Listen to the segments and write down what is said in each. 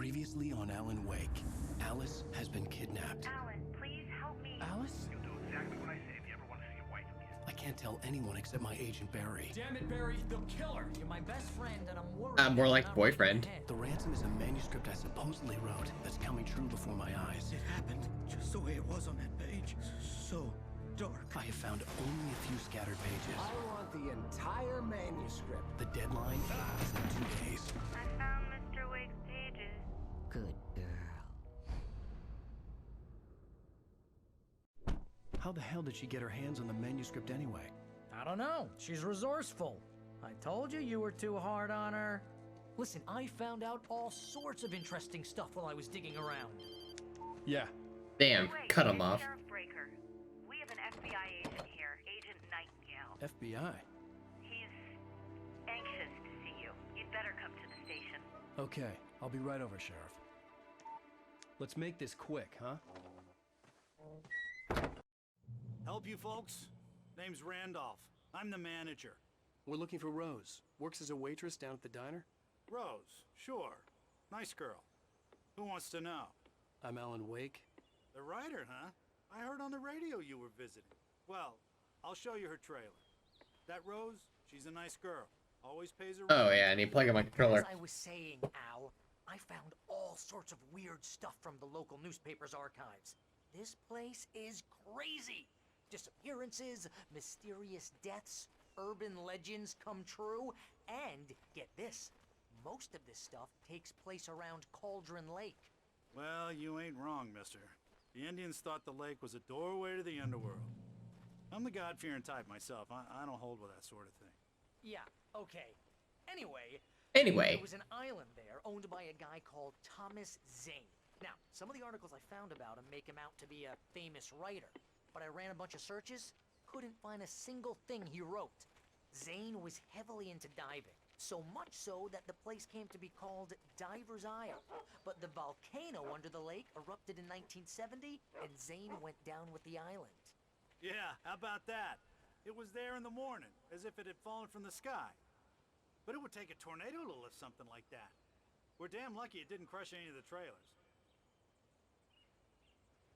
Previously on Alan Wake, Alice has been kidnapped. Alan, please help me. Alice? You'll do exactly what I say if you ever want to see your wife again. I can't tell anyone except my agent Barry. Damn it, Barry, they'll kill her. You're my best friend, and I'm worried. More that like you're not boyfriend. ready ahead. The ransom is a manuscript I supposedly wrote that's coming true before my eyes. It happened just the way it was on that page. So dark. I have found only a few scattered pages. I want the entire manuscript. The deadline is in 2 days. I found Mr. Wake's pages. Good girl. How the hell did she get her hands on the manuscript anyway? I don't know. She's resourceful. I told you you were too hard on her. Listen, I found out all sorts of interesting stuff while I was digging around. Yeah. Damn, Wait, cut him it's off. Sheriff Breaker. We have an FBI agent here, Agent Nightingale. FBI. He's anxious to see you. You'd better come to the station. Okay, I'll be right over, Sheriff. Let's make this quick, huh? Help you folks? Name's Randolph. I'm the manager. We're looking for Rose. Works as a waitress down at the diner. Rose, sure. Nice girl. Who wants to know? I'm Alan Wake. The writer, huh? I heard on the radio you were visiting. Well, I'll show you her trailer. That Rose, she's a nice girl. Always pays her Oh rent. yeah, I need to plug in my As controller. I was saying, Al, I found all sorts of weird stuff from the local newspaper's archives. This place is crazy. Disappearances, mysterious deaths, urban legends come true, and get this, most of this stuff takes place around Cauldron Lake. Well, you ain't wrong, mister. The Indians thought the lake was a doorway to the underworld. I'm the God-fearing type myself. I don't hold with that sort of thing. Yeah, okay. Anyway, Anyway, there was an island there owned by a guy called Thomas Zane. Now, some of the articles I found about him make him out to be a famous writer, but I ran a bunch of searches, couldn't find a single thing he wrote. Zane was heavily into diving, so much so that the place came to be called Diver's Isle. But the volcano under the lake erupted in 1970, and Zane went down with the island. Yeah, how about that? It was there in the morning, as if it had fallen from the sky. But it would take a tornado to lift something like that. We're damn lucky it didn't crush any of the trailers.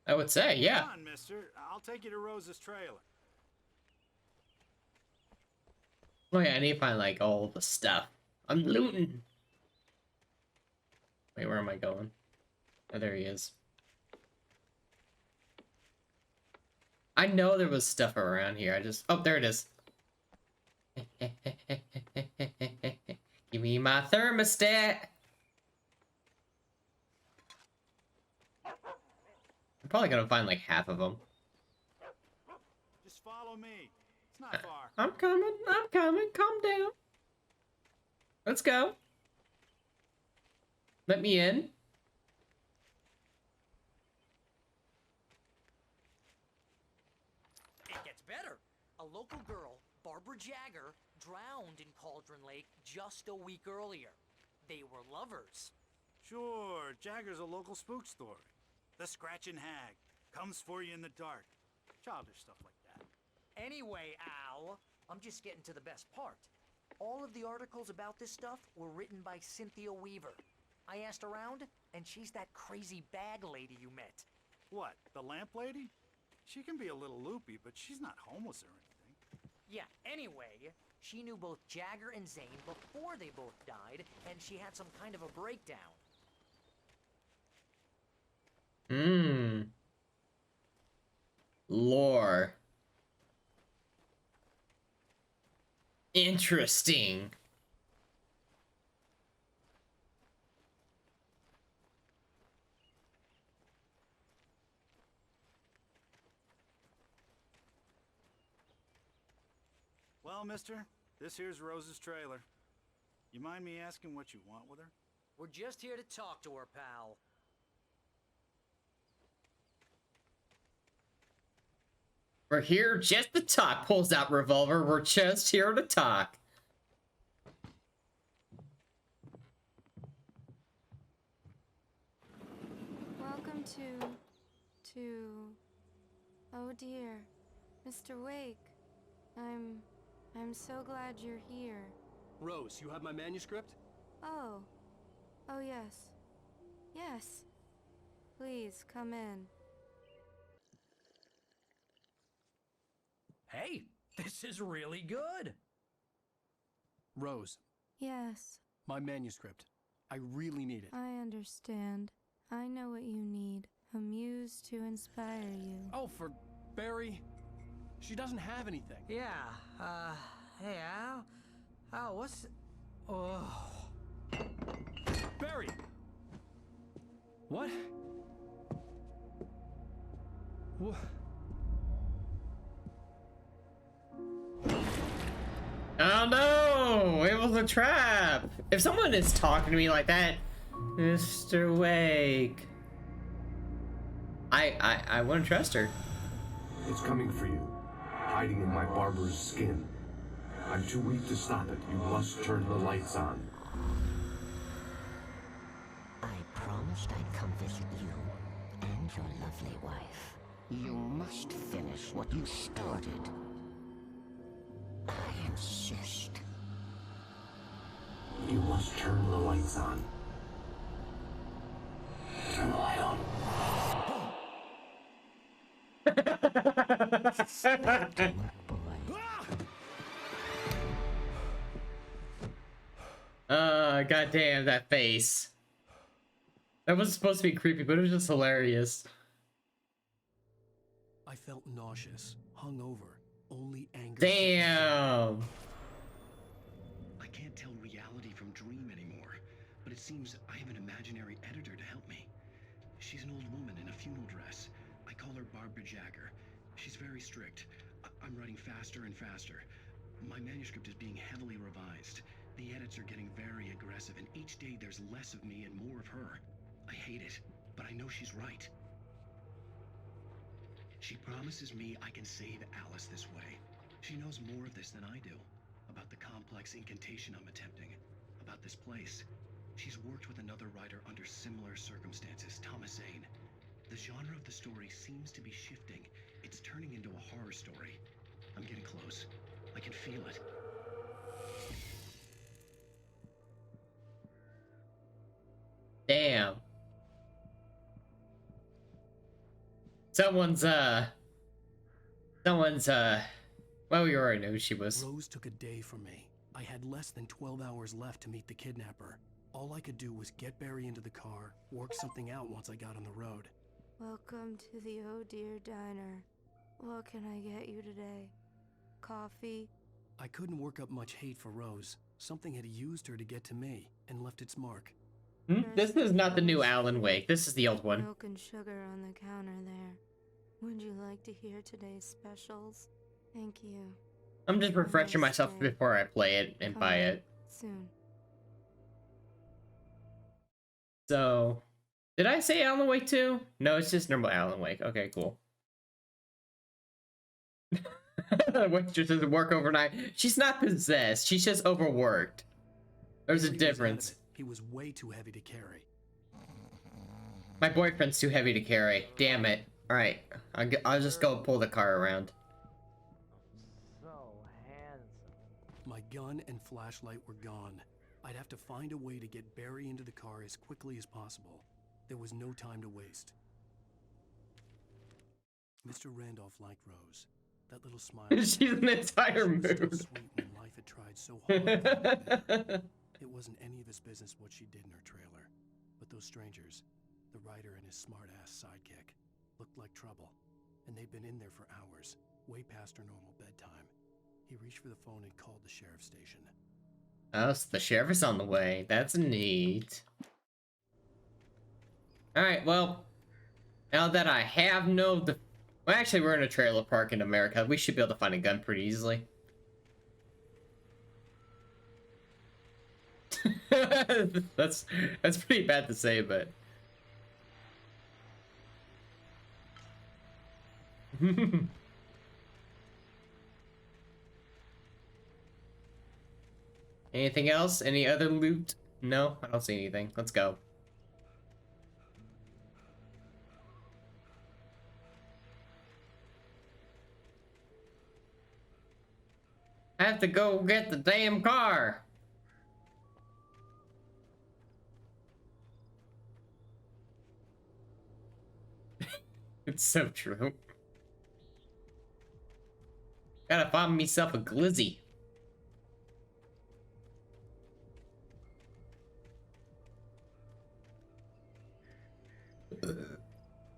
I would say, yeah. Come on, mister. I'll take you to Rose's trailer. Oh yeah, I need to find like all the stuff. I'm looting. Wait, where am I going? Oh, there he is. I know there was stuff around here. I just... Oh, there it is. Give me my thermostat. I'm probably gonna find like half of them. Just follow me. It's not far. I'm coming. I'm coming. Calm down. Let's go. Let me in. It gets better. A local girl, Barbara Jagger, drowned in Cauldron Lake just a week earlier. They were lovers. Sure, Jagger's a local spook story. The Scratching Hag comes for you in the dark. Childish stuff like that. Anyway, Al, I'm just getting to the best part. All of the articles about this stuff were written by Cynthia Weaver. I asked around, and she's that crazy bag lady you met. What, the lamp lady? She can be a little loopy, but she's not homeless or anything. Yeah, anyway, she knew both Jagger and Zane before they both died, and she had some kind of a breakdown. Hmm. Lore. Interesting. Well, mister, this here's Rose's trailer. You mind me asking what you want with her? We're just here to talk to her, pal. We're here just to talk. Pulls out revolver. We're just here to talk. Welcome to... Oh dear, Mr. Wake. I'm so glad you're here. Rose, you have my manuscript? Oh. Oh yes. Yes. Please, come in. Hey, this is really good. Rose, Yes, my manuscript. I really need it. I understand. I know what you need. A muse to inspire you. Oh, for Barry. She doesn't have anything. Yeah, hey, Al, what's... Oh... Barry! What? What? Oh no! It was a trap! If someone is talking to me like that, Mr. Wake. I wouldn't trust her. It's coming for you, hiding in my barber's skin. I'm too weak to stop it. You must turn the lights on. I promised I'd come visit you and your lovely wife. You must finish what you started. I insist. You must turn the lights on. Turn the light on. Goddamn, that face. That was supposed to be creepy, but it was just hilarious. I felt nauseous, hungover, only anger. Damn. I can't tell reality from dream anymore, but it seems I have an imaginary editor to help me. She's an old woman in a funeral dress. I call her Barbara Jagger. She's very strict. I'm writing faster and faster. My manuscript is being heavily revised. The edits are getting very aggressive, and each day there's less of me and more of her. I hate it, but I know she's right. She promises me I can save Alice this way. She knows more of this than I do. About the complex incantation I'm attempting. About this place. She's worked with another writer under similar circumstances, Thomas Zane. The genre of the story seems to be shifting. It's turning into a horror story. I'm getting close. I can feel it. Damn. Someone's, well, we already knew who she was. Rose took a day from me. I had less than 12 hours left to meet the kidnapper. All I could do was get Barry into the car, work something out once I got on the road. Welcome to the Oh Dear Diner. What can I get you today? Coffee? I couldn't work up much hate for Rose. Something had used her to get to me, and left its mark. This is not the new Alan Wake. This is the old one. Milk and sugar on the counter there. Would you like to hear today's specials? Thank you. I'm just refreshing myself before I play it and buy it. Soon. So, did I say Alan Wake 2? No, it's just normal Alan Wake. Okay, cool. Waitress doesn't work overnight. She's not possessed. She's just overworked. There's a Barry was difference. adamant. He was way too heavy to carry. My boyfriend's too heavy to carry. Damn it. Alright, I'll just go pull the car around. So handsome. My gun and flashlight were gone. I'd have to find a way to get Barry into the car as quickly as possible. There was no time to waste. Mr. Randolph liked Rose. That little smile. She's an entire She was still mood. sweet when life had tried so hard to make her better. It wasn't any of his business what she did in her trailer. But those strangers, the writer and his smart-ass sidekick, looked like trouble. And they'd been in there for hours, way past her normal bedtime. He reached for the phone and called the sheriff's station. Oh, so the sheriff is on the way. That's neat. Alright, well, now that I have well, actually, we're in a trailer park in America. We should be able to find a gun pretty easily. That's pretty bad to say, but... Anything else? Any other loot? No, I don't see anything. Let's go. I have to go get the damn car. It's so true. Gotta find myself a glizzy.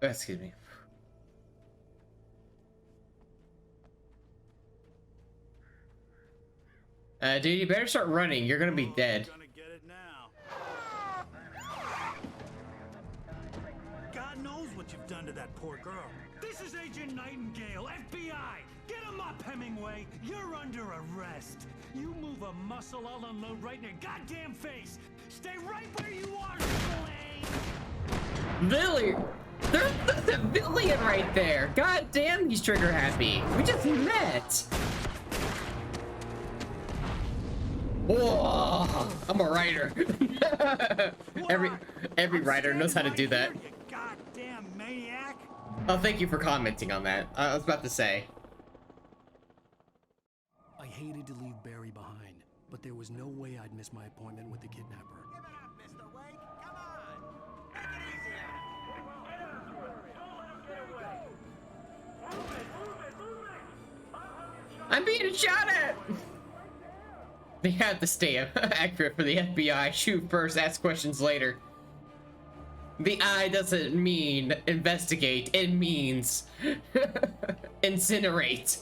Excuse me. Dude, you better start running. You're gonna be dead. Gonna get it now. God knows what you've done to that poor girl. This is Agent Nightingale, FBI. Get him up, Hemingway. You're under arrest. You move a muscle, I'll unload right in your goddamn face. Stay right where you are, Slade. Billy! There's the villain right there! God damn, he's trigger happy. We just met! Whoa, I'm a writer. every writer knows how to do that. You goddamn maniac. Oh, thank you for commenting on that. I was about to say. I hated to leave Barry behind, but there was no way I'd miss my appointment with the kidnapper. Give it up, Mr. Wake. Come on. Make it easy on him. I'm being shot at! They have to stay accurate for the FBI. Shoot first, ask questions later. The I doesn't mean investigate, it means incinerate.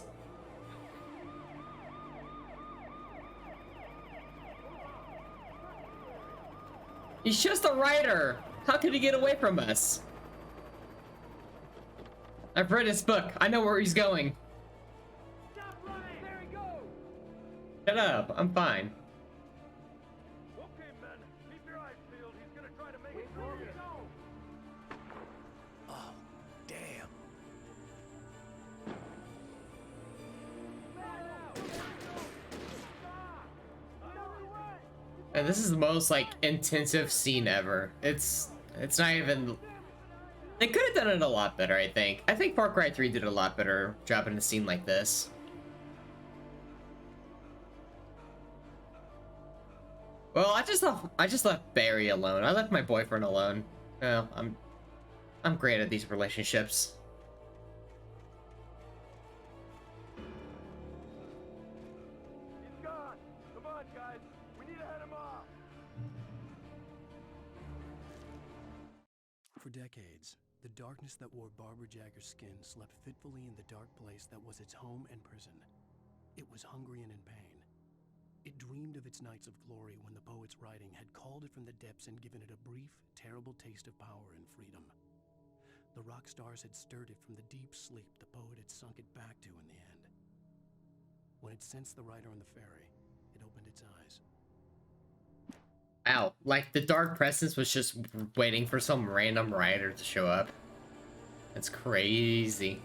He's just a writer. How could he get away from us? I've read his book. I know where he's going. Stop running. There he goes. Shut up. I'm fine. Okay, men. Keep your eyes peeled. He's gonna try to make it through you. Oh, damn. And this is the most like intensive scene ever. It's not even. They could have done it a lot better, I think. I think Far Cry 3 did a lot better job in a scene like this. Well, I just left Barry alone. I left my boyfriend alone. Well, I'm great at these relationships. He's gone. Come on, guys. We need to head him off. For decades, the darkness that wore Barbara Jagger's skin slept fitfully in the dark place that was its home and prison. It was hungry and in pain. It dreamed of its nights of glory when the poet's writing had called it from the depths and given it a brief, terrible taste of power and freedom. The rock stars had stirred it from the deep sleep the poet had sunk it back to in the end. When it sensed the writer on the ferry, it opened its eyes. Ow, like the Dark Presence was just waiting for some random writer to show up. That's crazy.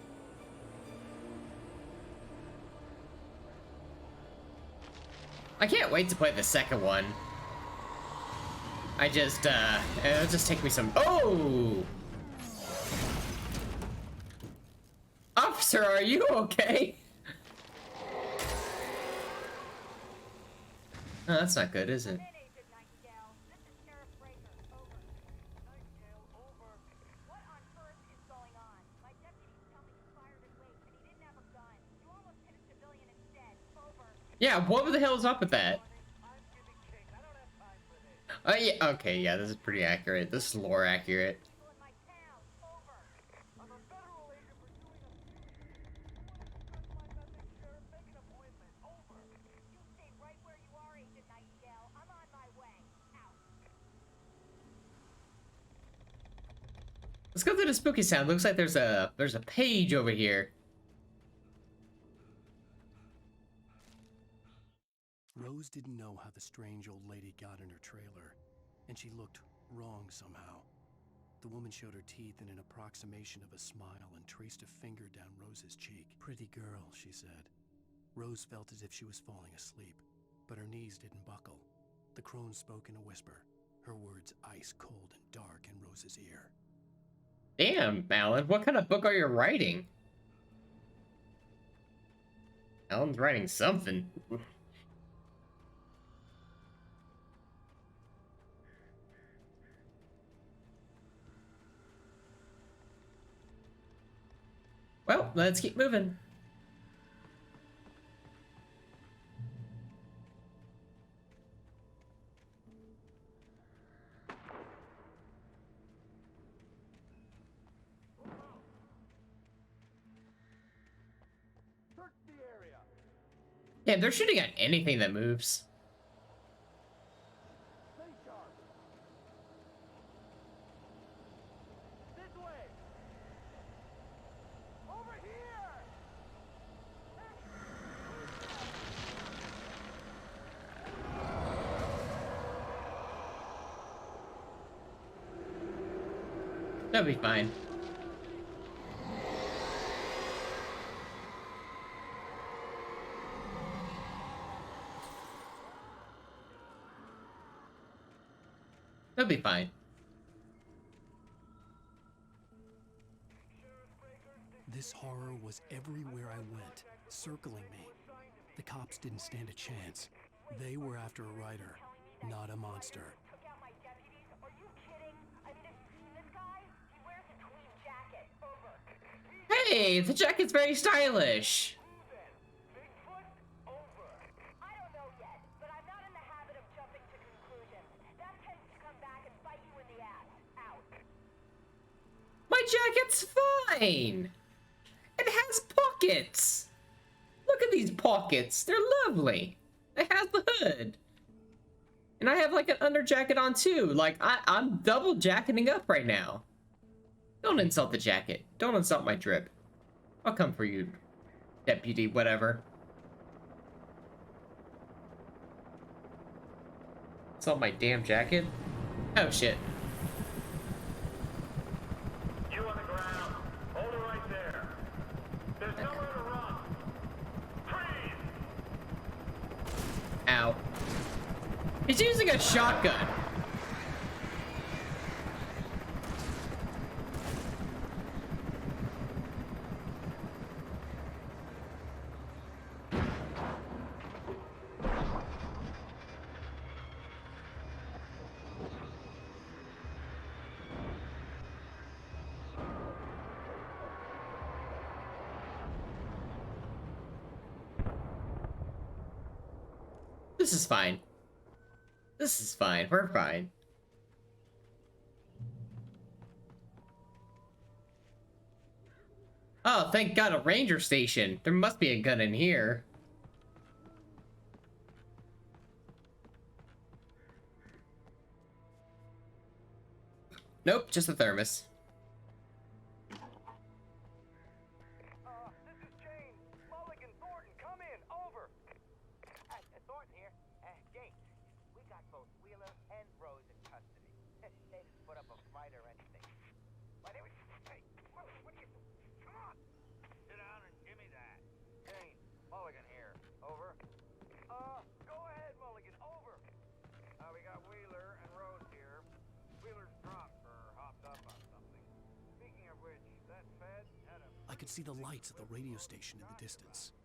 I can't wait to play the second one. It'll just take me some. Oh! Officer, are you okay? Oh, that's not good, is it? Agent Nightingale. This is Sheriff Breaker. Over. Nightingale, over. What on earth is going on? My deputies tell me you fired at Wake and he didn't have a gun. You almost hit a civilian instead. Over. Yeah, what the hell is up with that? I'm giving King. I don't have time for this. Oh, yeah, okay, yeah, this is pretty accurate. This is lore accurate. People in my town. Over. I'm a federal agent pursuing a You want to discuss my message, Sheriff? Make an appointment. Over. You stay right where you are, Agent Nightingale. I'm on my way. Out. Let's go through the spooky sound. Looks like there's a page over here. Rose didn't know how the strange old lady got in her trailer, and she looked wrong somehow. The woman showed her teeth in an approximation of a smile and traced a finger down Rose's cheek. Pretty girl, she said. Rose felt as if she was falling asleep, but her knees didn't buckle. The crone spoke in a whisper, her words ice cold and dark in Rose's ear. Damn, Alan, what kind of book are you writing? Alan's writing something. let's keep moving. Search the area. Yeah, they're shooting at anything that moves. Stay sharp. This way. Over here. That'll be fine. That'll be fine. This horror was everywhere I went, circling me. The cops didn't stand a chance. They were after a writer, not a monster. Took out my deputies? Are you kidding? I mean, have you seen this guy? He wears a tweed jacket. Over. Hey, the jacket's very stylish. I don't know yet, but I'm not in the habit of jumping to conclusions. That tends to come back and bite you in the ass. Out. My jacket's fine. It has pockets. Look at these pockets. They're lovely. It has the hood. And I have like an under jacket on too. Like I'm double jacketing up right now. Don't insult the jacket. Don't insult my drip. I'll come for you, deputy, whatever. Insult my damn jacket? Oh shit. You on the ground. Hold it right there. There's nowhere to run. Freeze! Ow. He's using a shotgun. This is fine. This is fine. We're fine. Oh, thank God, a ranger station. There must be a gun in here. Nope, just a thermos. This is James. Mulligan, Thornton, come in. Over. Thornton here. Jake, we got both Wheeler and Rose in custody. They didn't put up a fight or anything. Why, they were... Hey, what are you... Come on! Sit down and give me that. James, Mulligan here. Over. Go ahead, Mulligan. Over. We got Wheeler and Rose here. Wheeler's drunk or hopped up on something. Speaking of which, that Fed had a... I could see the lights at the radio station in the distance.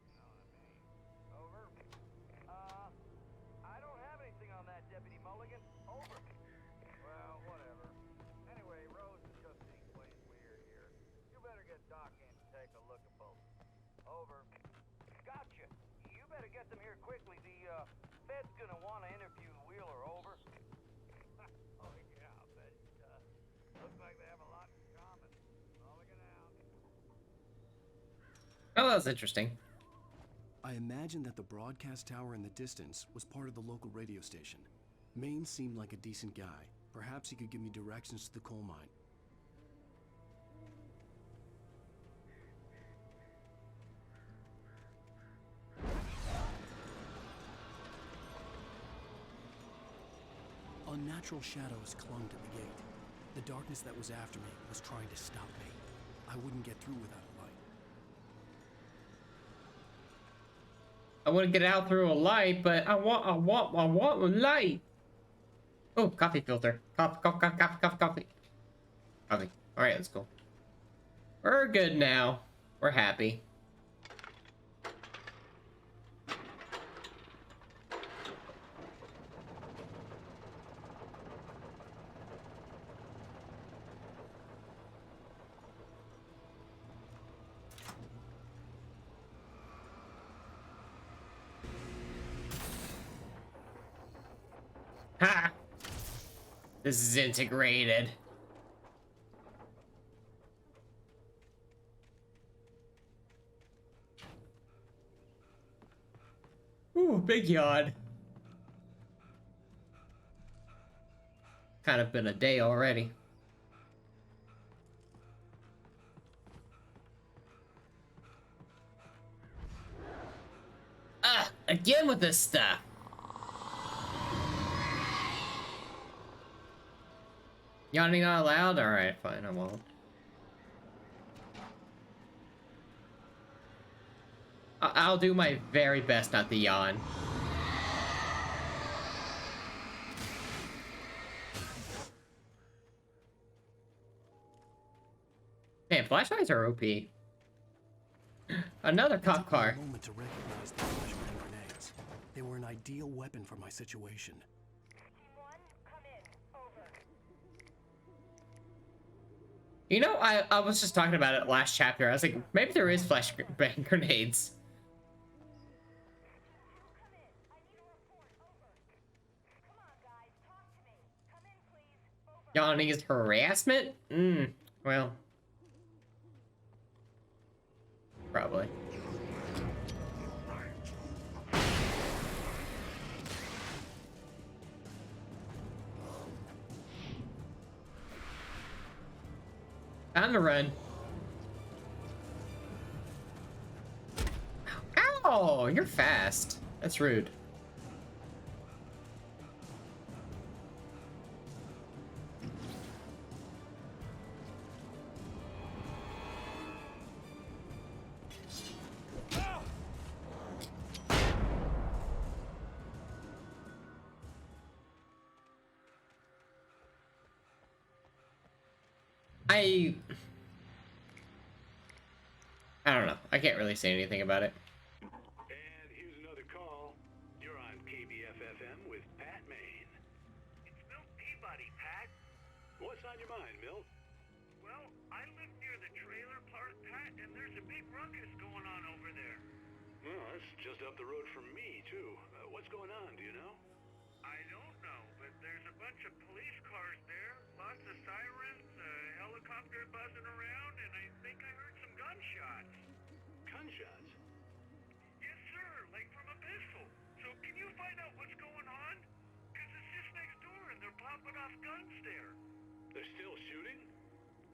Over. I don't have anything on that, Deputy Mulligan. Over. Well, whatever. Anyway, Rose is just being plain weird here. You better get Doc in to take a look at both. Over. Gotcha. You better get them here quickly. The Fed's gonna want to interview Wheeler. Over. Oh yeah, I bet he does. Looks like they have a lot in common. Mulligan out. Oh, that was interesting. I imagined that the broadcast tower in the distance was part of the local radio station. Maine seemed like a decent guy. Perhaps he could give me directions to the coal mine. Unnatural shadows clung to the gate. The darkness that was after me was trying to stop me. I wouldn't get through without a light. I want to get out through a light, but I want a light. Oh, coffee filter. Coffee. All right, let's go. We're good now. We're happy. Ha! This is integrated. Ooh, big yawn. Kind of been a day already. Ah, again with this stuff. Yawning not allowed? Alright, fine, I won't. I'll do my very best not to yawn. Man, flashlights are OP. Another cop car. Moment to recognize the flashbang grenades. They were an ideal weapon for my situation. Team 1, come in. Over. You know, I was just talking about it last chapter. I was like, maybe there is flashbang grenades. Come in. I need a report. Over. Come on, guys. Talk to me. Come in, please. Over. Yawning is harassment? Well. Probably. Time to run. Ow! You're fast. That's rude. I don't know. I can't really say anything about it. And here's another call. You're on KBF-FM with Pat Maine. It's Milt Peabody, Pat. What's on your mind, Milt? Well, I live near the trailer park, Pat, and there's a big ruckus going on over there. Well, that's just up the road from me, too. What's going on, do you know? I don't know, but there's a bunch of police cars there, lots of sirens, a helicopter buzzing around, and I think I heard some gunshots. Gunshots? Yes, sir, like from a pistol. So can you find out what's going on? Because it's just next door and they're popping off guns there. They're still shooting?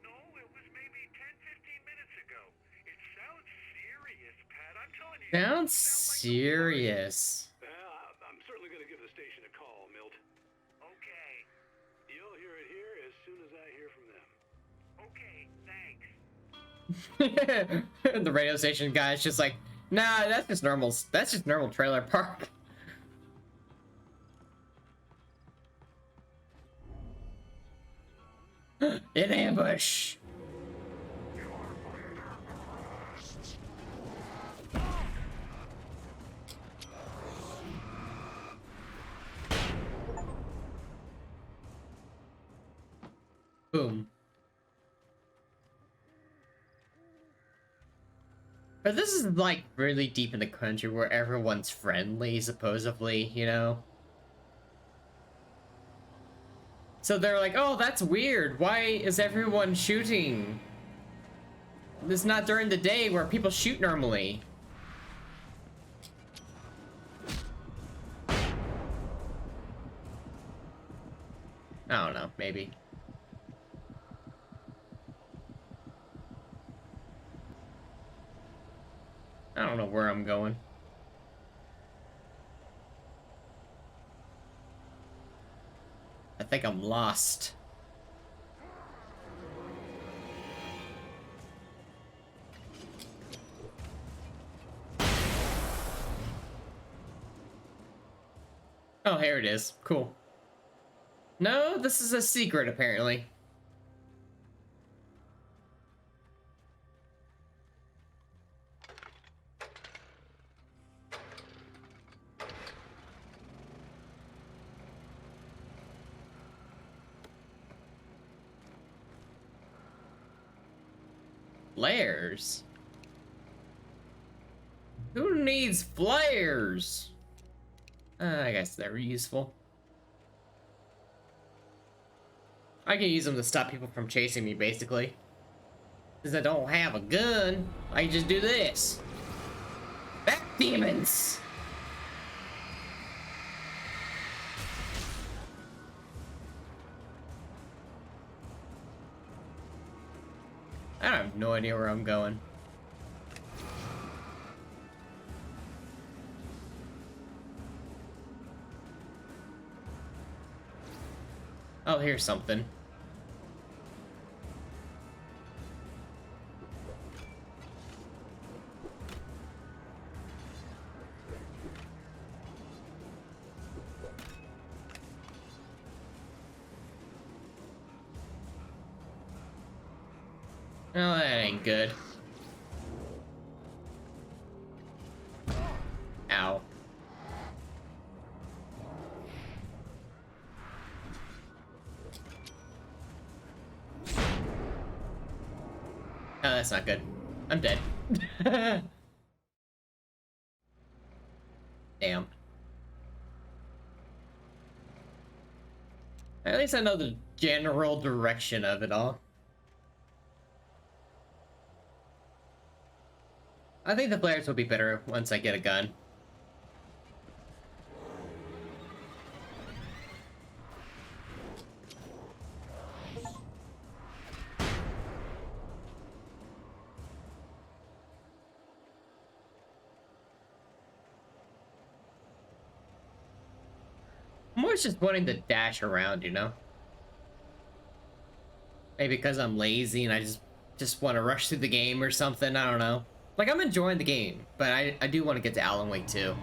No, it was maybe 10-15 minutes ago. It sounds serious, Pat. I'm telling you. Sounds serious. I'm certainly going to give the station a call, Milt. Okay. You'll hear it here as soon as I hear from them. Okay, thanks. The radio station guy's just like, nah, that's just normal. That's just normal trailer park. In ambush. Boom. But this is like really deep in the country where everyone's friendly, supposedly, you know? So they're like, oh, that's weird. Why is everyone shooting? This is not during the day where people shoot normally. I don't know, maybe. I don't know where I'm going. I think I'm lost. Oh, here it is. Cool. No, this is a secret, apparently. Flares? Who needs flares? I guess they're useful. I can use them to stop people from chasing me, basically. Since I don't have a gun, I can just do this. Back demons! I have no idea where I'm going. Oh, here's something. No, that ain't good. Ow. Oh, that's not good. I'm dead. Damn. At least I know the general direction of it all. I think the flares will be better once I get a gun. I'm always just wanting to dash around, you know? Maybe because I'm lazy and I just want to rush through the game or something, I don't know. Like, I'm enjoying the game, but I do want to get to Alan Wake 2.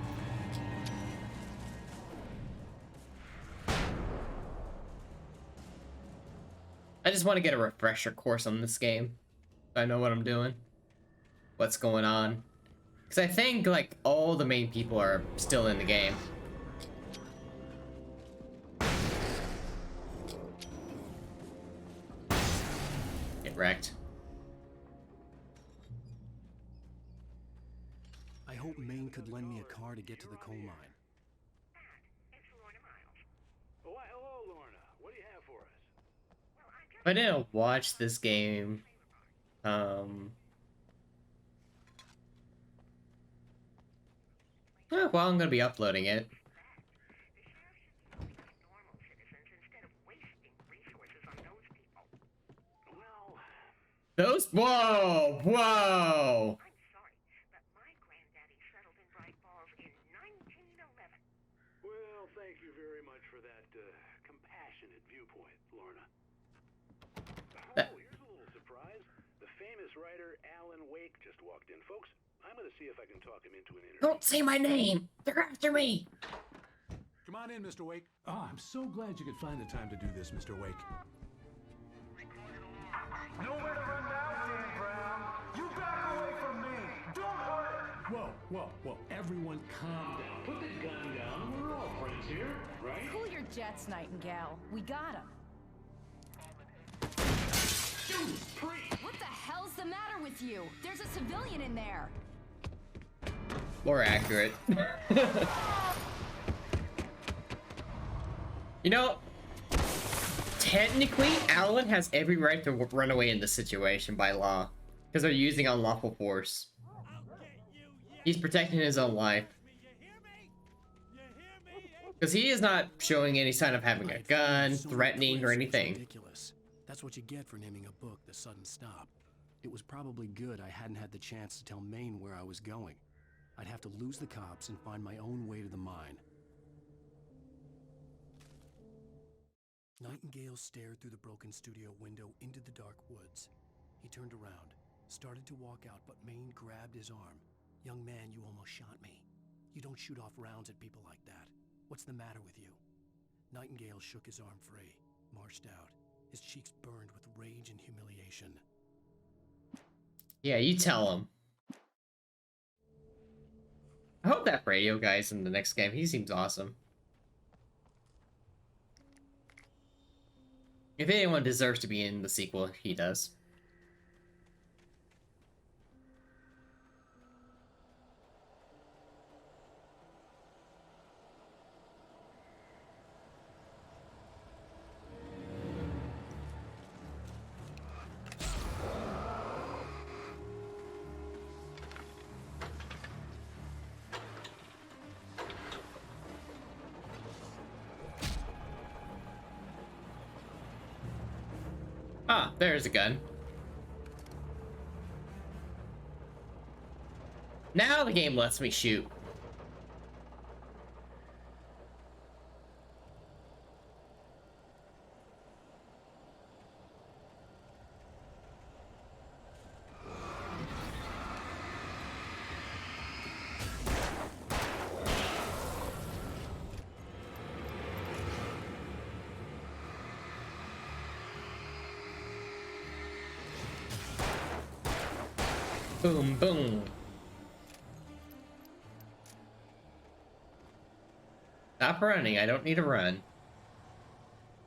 I just want to get a refresher course on this game. So I know what I'm doing. What's going on. Because I think, like, all the main people are still in the game. Get wrecked. I hope Maine could lend me a car to get to the coal mine. Why, hello, Lorna. What do you have for us? If I didn't watch this game, well, I'm gonna be uploading it. Those? Whoa! Whoa! Well, thank you very much for that compassionate viewpoint, Lorna. Oh, here's a little surprise. The famous writer Alan Wake just walked in. Folks, I'm going to see if I can talk him into an interview. Don't say my name! They're after me! Come on in, Mr. Wake. Oh, I'm so glad you could find the time to do this, Mr. Wake. Nowhere to run now, Dan Brown. You back away from me. Don't hurt it. Whoa, whoa, whoa. Everyone calm down. Put the gun down. We're all friends here, right? Cool your jets, Nightingale. We got him. What the hell's the matter with you? There's a civilian in there. More accurate. You know, technically, Alan has every right to run away in this situation by law. Because they're using unlawful force. He's protecting his own life. Because he is not showing any sign of having a gun, threatening, or anything. Ridiculous. That's what you get for naming a book The Sudden Stop. It was probably good I hadn't had the chance to tell Maine where I was going. I'd have to lose the cops and find my own way to the mine. Nightingale stared through the broken studio window into the dark woods. He turned around, started to walk out, but Maine grabbed his arm. "Young man, you almost shot me. You don't shoot off rounds at people like that. What's the matter with you?" Nightingale shook his arm free, marched out. His cheeks burned with rage and humiliation. Yeah, you tell him. I hope that radio guy's in the next game. He seems awesome. If anyone deserves to be in the sequel, he does. Ah, there's a gun. Now the game lets me shoot. Boom, boom. Stop running. I don't need to run.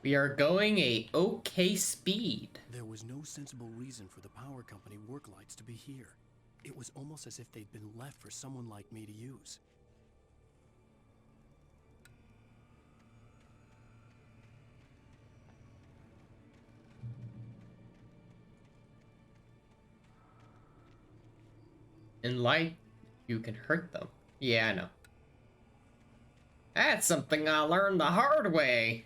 We are going a okay speed. There was no sensible reason for the power company work lights to be here. It was almost as if they'd been left for someone like me to use. In light, you can hurt them. Yeah, I know. That's something I learned the hard way.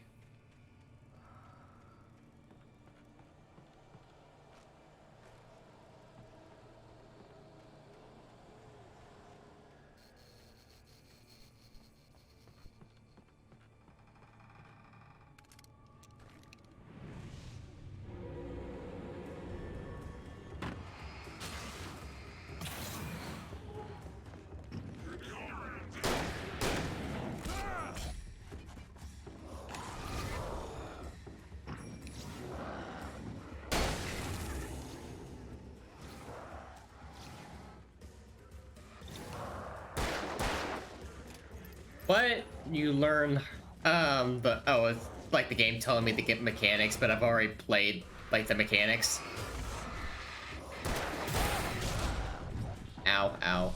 But you learn, but oh, it's like the game telling me to get mechanics, but I've already played like the mechanics. Ow, ow.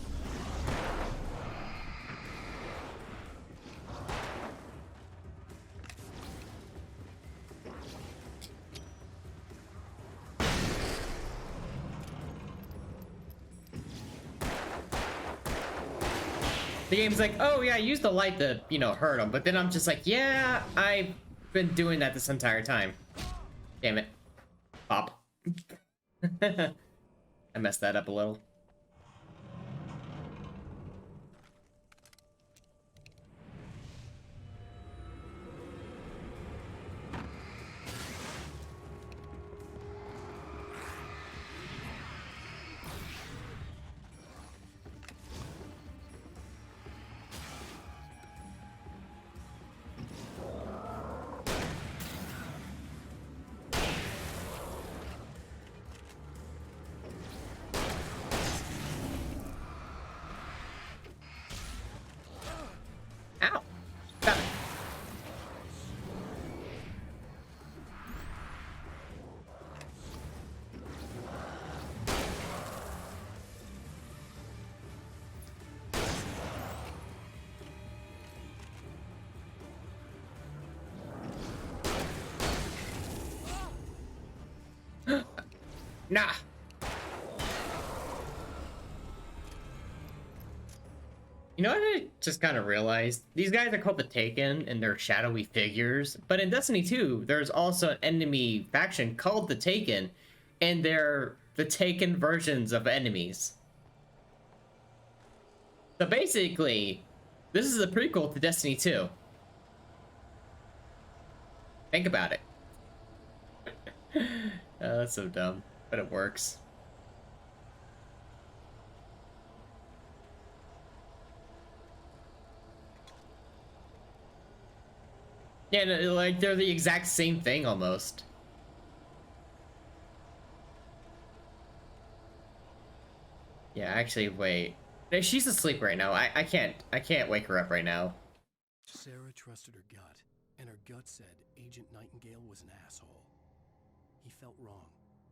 The game's like, oh yeah, use the light to, you know, hurt them. But then I'm just like, yeah, I've been doing that this entire time. Damn it. Pop. I messed that up a little. Nah. You know what I just kind of realized? These guys are called the Taken, and they're shadowy figures. But in Destiny 2, there's also an enemy faction called the Taken, and they're the Taken versions of enemies. So basically, this is a prequel to Destiny 2. Think about it. That's so dumb, but it works. Yeah, no, like they're the exact same thing almost. Yeah, actually, wait. No, she's asleep right now. I can't wake her up right now. Sarah trusted her gut, and her gut said Agent Nightingale was an asshole. He felt wrong,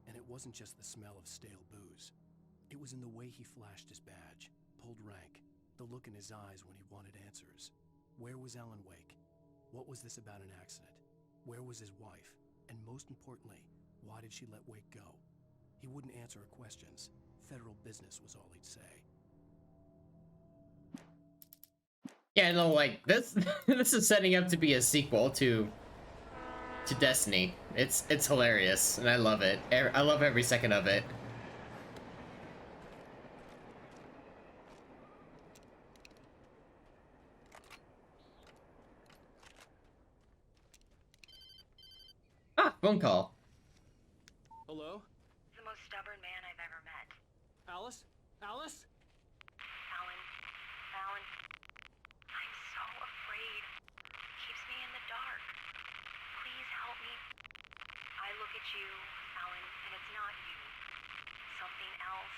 and it wasn't just the smell of stale booze. It was in the way he flashed his badge, pulled rank, the look in his eyes when he wanted answers. Where was Alan Wake? What was this about an accident? Where was his wife? And most importantly, why did she let Wake go? He wouldn't answer her questions. Federal business was all he'd say. Yeah, no, like this this is setting up to be a sequel to to Destiny. It's hilarious, and I love it. I love every second of it. Ah, phone call. Hello? The most stubborn man I've ever met. Alice? Alice? Alan, I'm so afraid. Keeps me in the dark. Please help me. I look at you, Alan, and it's not you. Something else.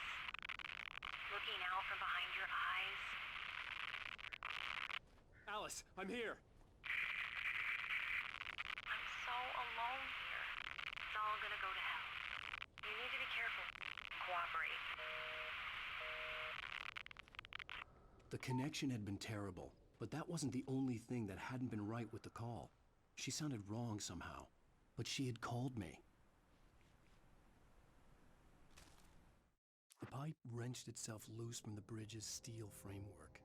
Looking out from behind your eyes. Alice, I'm here. I'm so alone here. It's all gonna go to hell. You need to be careful. Cooperate. The connection had been terrible, but that wasn't the only thing that hadn't been right with the call. She sounded wrong somehow, but she had called me. The pipe wrenched itself loose from the bridge's steel framework.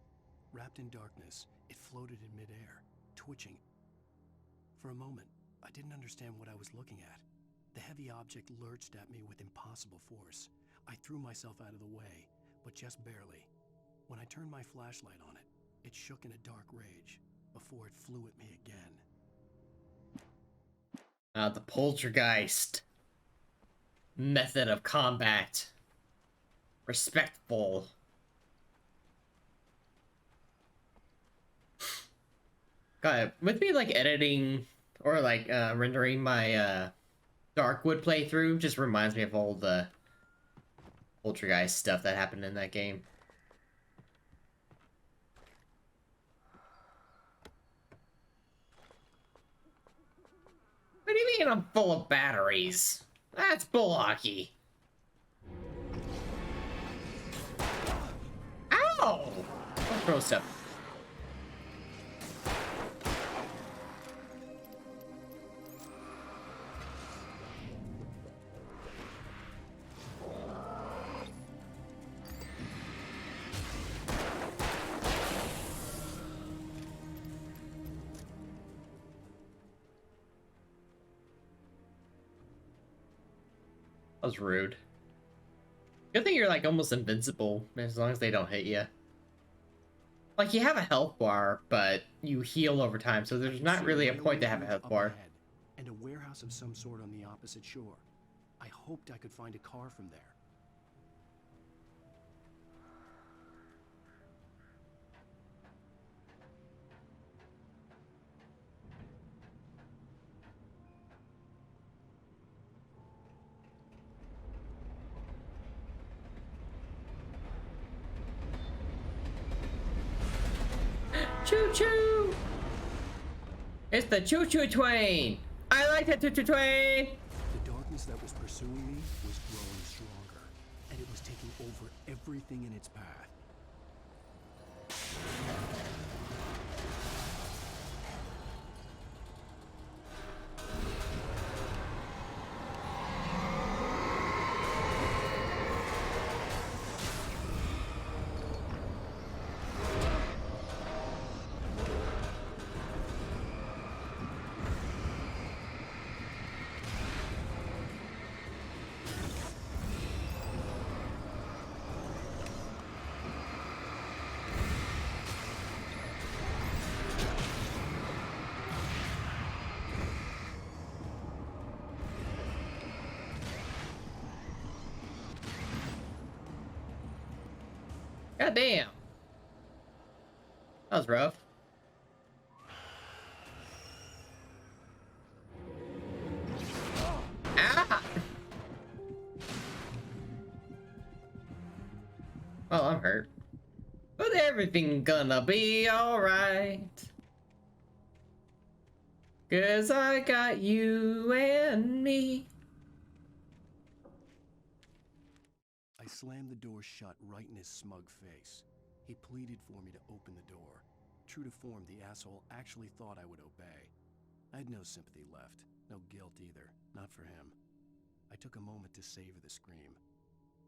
Wrapped in darkness, it floated in midair, twitching. For a moment, I didn't understand what I was looking at. The heavy object lurched at me with impossible force. I threw myself out of the way, but just barely. When I turned my flashlight on it, it shook in a dark rage before it flew at me again. The poltergeist method of combat. Respectful. God, with me like editing or like rendering my Darkwood playthrough just reminds me of all the poltergeist stuff that happened in that game. What do you mean I'm full of batteries? That's bull hockey. Ow! Don't throw stuff. That was rude. Good thing you're like almost invincible as long as they don't hit you. Like you have a health bar, but you heal over time, so there's not really a point to have a health bar. And a warehouse of some sort on the opposite shore. I hoped I could find a car from there. Choo-choo! It's the choo-choo train! I like the choo-choo train! The darkness that was pursuing me was growing stronger, and it was taking over everything in its path. God damn. That was rough. Ah! Well, I'm hurt. But everything gonna be alright. 'Cause I got you and me. I slammed the door shut right in his smug face. He pleaded for me to open the door. True to form, the asshole actually thought I would obey. I had no sympathy left, no guilt either, not for him. I took a moment to savor the scream.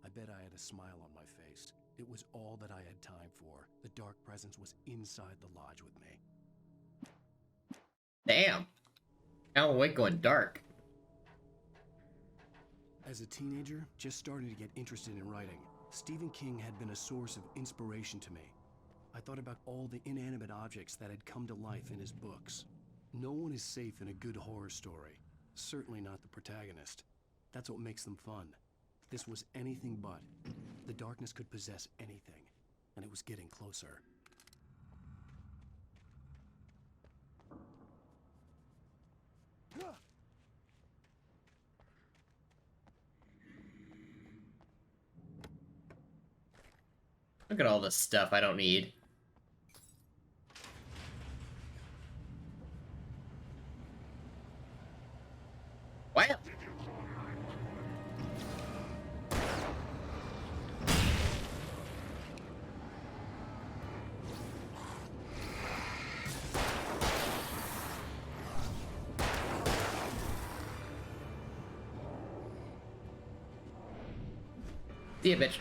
I bet I had a smile on my face. It was all that I had time for. The dark presence was inside the lodge with me. Damn. Alan Wake going dark. As a teenager, just starting to get interested in writing, Stephen King had been a source of inspiration to me. I thought about all the inanimate objects that had come to life in his books. No one is safe in a good horror story. Certainly not the protagonist. That's what makes them fun. This was anything but. The darkness could possess anything, and it was getting closer. Look at all this stuff I don't need. Wow. See ya, bitch.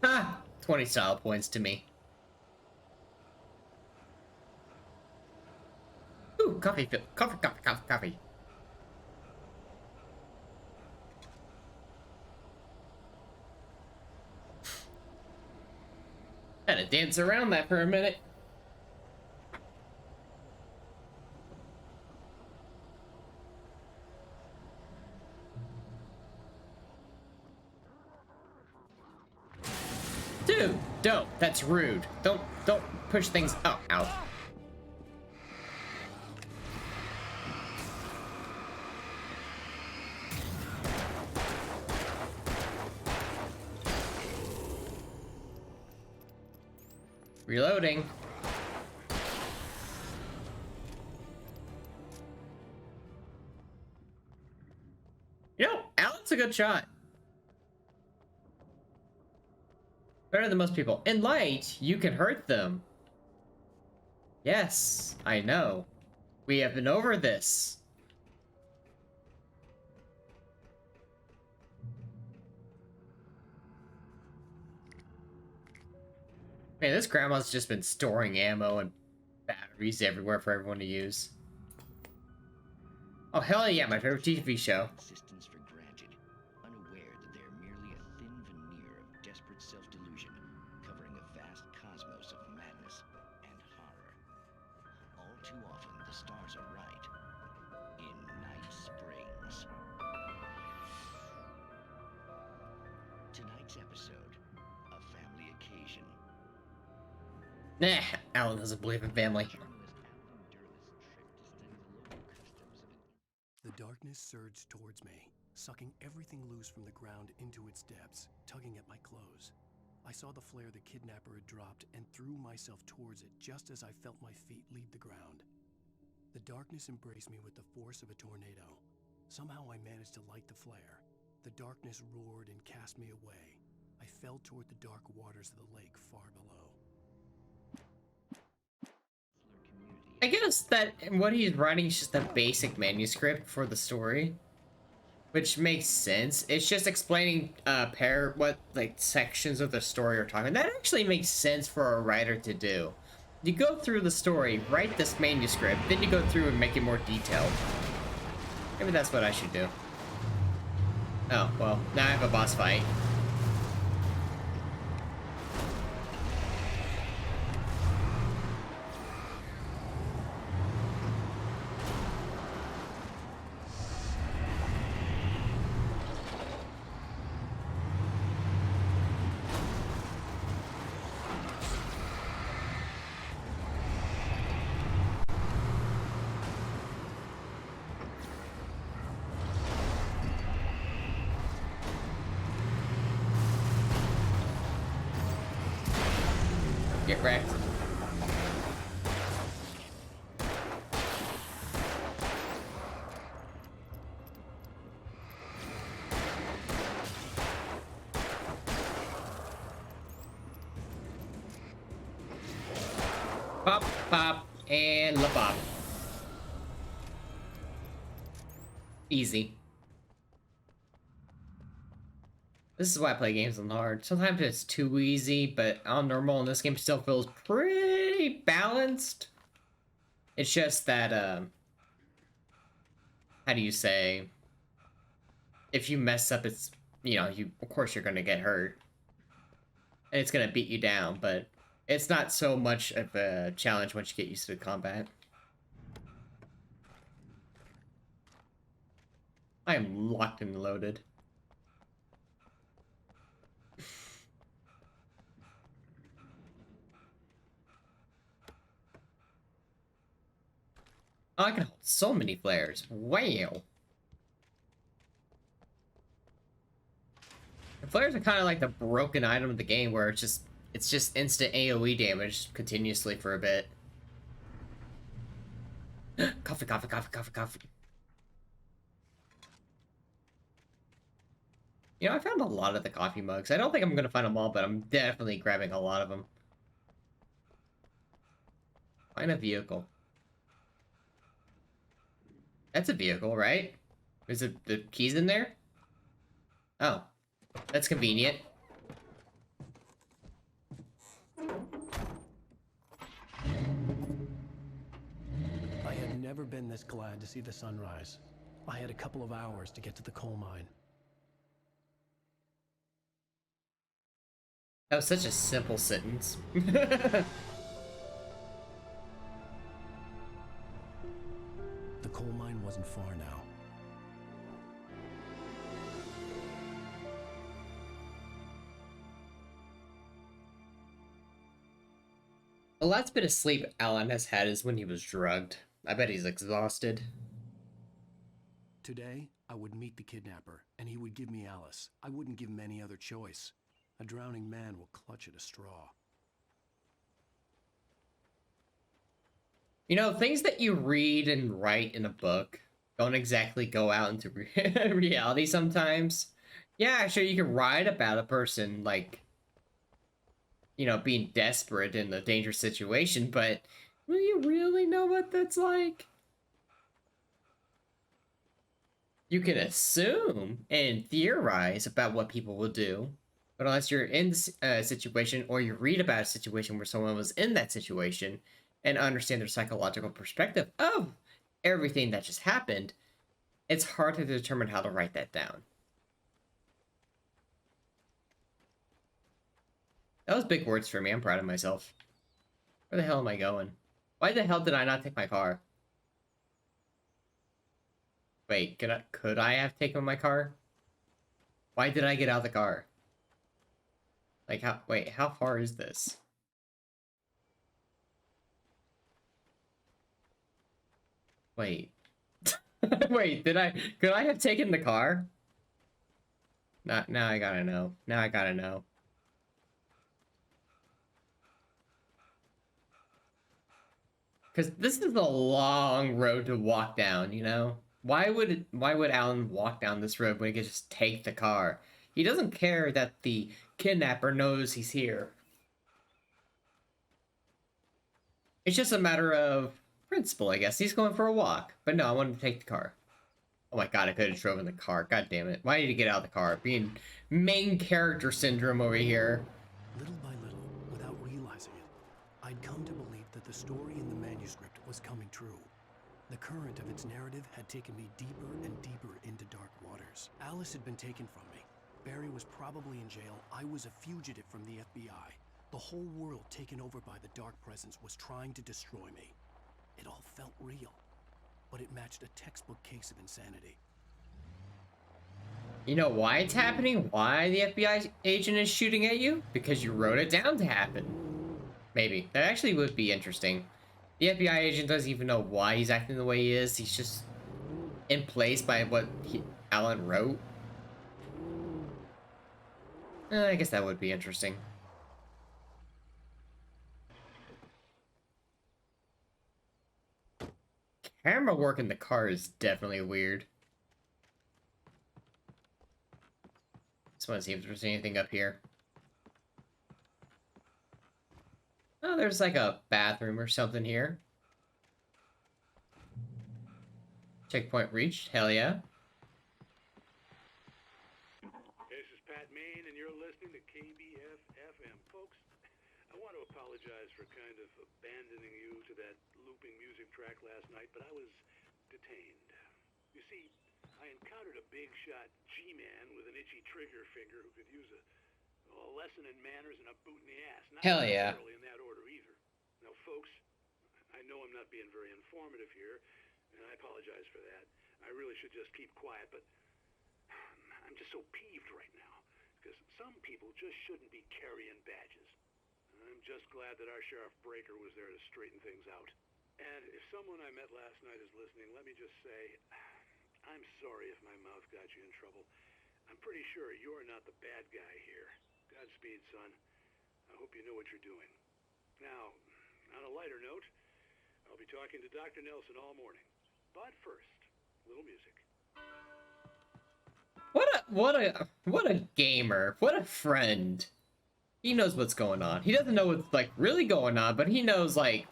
Ha! 20 style points to me. Ooh, coffee, coffee. Had to dance around that for a minute. Dude, dope. That's rude. Don't push things. Oh, ow. Reloading. You know, Alan's a good shot. Better than most people. In light, you can hurt them. Yes, I know. We have been over this. Man, this grandma's just been storing ammo and batteries everywhere for everyone to use. Oh, hell yeah, my favorite TV show. Existence for granted, unaware that they are merely a thin veneer of desperate self-delusion, covering a vast cosmos of madness and horror. All too often, the stars are right. In Night Springs. Tonight's episode, a family occasion. Nah, Alan doesn't believe in family. The darkness surged towards me, sucking everything loose from the ground into its depths, tugging at my clothes. I saw the flare the kidnapper had dropped and threw myself towards it just as I felt my feet leave the ground. The darkness embraced me with the force of a tornado. Somehow I managed to light the flare. The darkness roared and cast me away. I fell toward the dark waters of the lake far below. I guess that what he's writing is just a basic manuscript for the story, which makes sense. It's just explaining what like sections of the story are talking. That actually makes sense for a writer to do. You go through the story, write this manuscript, then you go through and make it more detailed. Maybe that's what I should do. Oh, well, now I have a boss fight. Get wrecked. Pop, pop. And lip up. Easy. This is why I play games on hard. Sometimes it's too easy, but on normal, and this game still feels pretty balanced. It's just that, how do you say? If you mess up, it's, you know, of course you're gonna get hurt. And it's gonna beat you down, but it's not so much of a challenge once you get used to the combat. I am locked and loaded. Oh, I can hold so many flares. Wow. The flares are kind of like the broken item of the game, where it's just instant AoE damage continuously for a bit. Coffee, coffee, coffee, coffee, coffee. You know, I found a lot of the coffee mugs. I don't think I'm gonna find them all, but I'm definitely grabbing a lot of them. Find a vehicle. That's a vehicle, right? Is it the keys in there? Oh. That's convenient. I had never been this glad to see the sunrise. I had a couple of hours to get to the coal mine. That was such a simple sentence. The coal mine wasn't far now. The last bit of sleep Alan has had is when he was drugged. I bet he's exhausted. Today, I would meet the kidnapper, and he would give me Alice. I wouldn't give him any other choice. A drowning man will clutch at a straw. You know, things that you read and write in a book don't exactly go out into reality sometimes. Yeah, sure, you can write about a person, like, you know, being desperate in a dangerous situation, but will you really know what that's like? You can assume and theorize about what people will do, but unless you're in a situation or you read about a situation where someone was in that situation and understand their psychological perspective of everything that just happened, it's hard to determine how to write that down. That was big words for me. I'm proud of myself. Where the hell am I going? Why the hell did I not take my car? Wait, could I have taken my car? Why did I get out of the car? Like, how far is this? Wait. Wait, could I have taken the car? Now I gotta know. Now I gotta know. Because this is a long road to walk down, you know? Why would Alan walk down this road when he could just take the car? He doesn't care that the kidnapper knows he's here. It's just a matter of principle, I guess. He's going for a walk. But no, I wanted to take the car. Oh my god, I could have driven the car. God damn it. Why did he get out of the car? Being main character syndrome over here. Little by little, without realizing it, I'd come to believe that the story in the manuscript was coming true. The current of its narrative had taken me deeper and deeper into dark waters. Alice had been taken from me. Barry was probably in jail. I was a fugitive from the FBI. The whole world taken over by the Dark Presence was trying to destroy me. It all felt real, but it matched a textbook case of insanity. You know why it's happening? Why the FBI agent is shooting at you? Because you wrote it down to happen. Maybe. That actually would be interesting. The FBI agent doesn't even know why he's acting the way he is. He's just in place by what Alan wrote. I guess that would be interesting. Camera work in the car is definitely weird. Just want to see if there's anything up here. Oh, there's like a bathroom or something here. Checkpoint reached. Hell yeah. This is Pat Main, and you're listening to KBF FM. Folks, I want to apologize for kind of abandoning you to that looping music track last night, but I was detained. You see, I encountered a big shot G-man with an itchy trigger finger who could use a lesson in manners and a boot in the ass. Not Hell yeah. necessarily in that order either. Now, folks, I know I'm not being very informative here, and I apologize for that. I really should just keep quiet, but I'm just so peeved right now, because some people just shouldn't be carrying badges. I'm just glad that our Sheriff Breaker was there to straighten things out. And if someone I met last night is listening, let me just say, I'm sorry if my mouth got you in trouble. I'm pretty sure you're not the bad guy here. Godspeed, son. I hope you know what you're doing. Now, on a lighter note, I'll be talking to Dr. Nelson all morning. But first, little music. What a gamer. What a friend. He knows what's going on. He doesn't know what's like really going on, but he knows like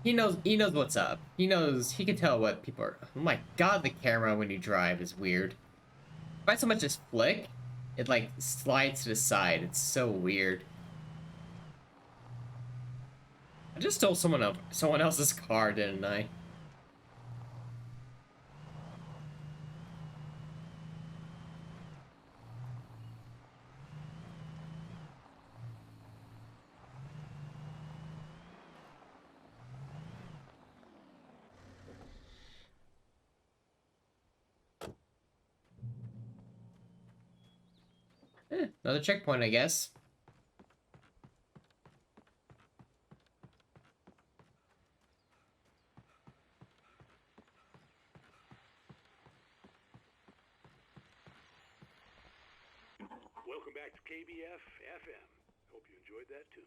He knows what's up. He can tell what people are. Oh my god, the camera when you drive is weird. If I so much as flick, it like slides to the side. It's so weird. I just stole someone else's car, didn't I? Another checkpoint, I guess. Welcome back to KBF FM. Hope you enjoyed that tune.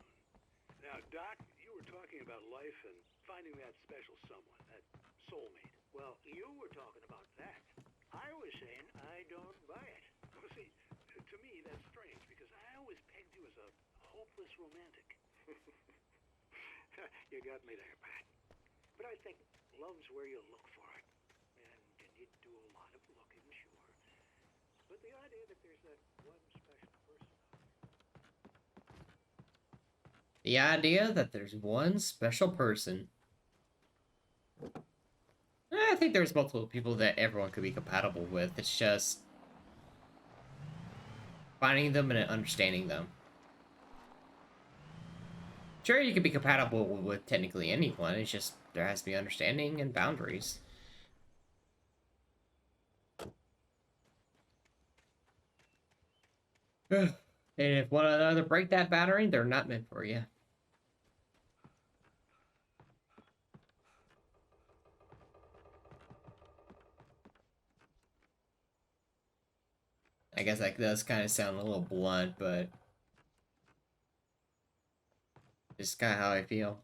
Now, Doc, you were talking about life and finding that special someone, that soulmate. Well, you were talking about that. I was saying I don't buy it. Well, see, to me, that's strange, because I always pegged you as a hopeless romantic. You got me there, Pat. But I think love's where you look for it. And you need to do a lot of looking, sure. But the idea that there's that one special person. The idea that there's one special person. I think there's multiple people that everyone could be compatible with. It's just finding them and understanding them. Sure, you could be compatible with technically anyone. It's just there has to be understanding and boundaries. And if one or the other break that boundary, they're not meant for you. I guess that does kind of sound a little blunt, but it's kind of how I feel.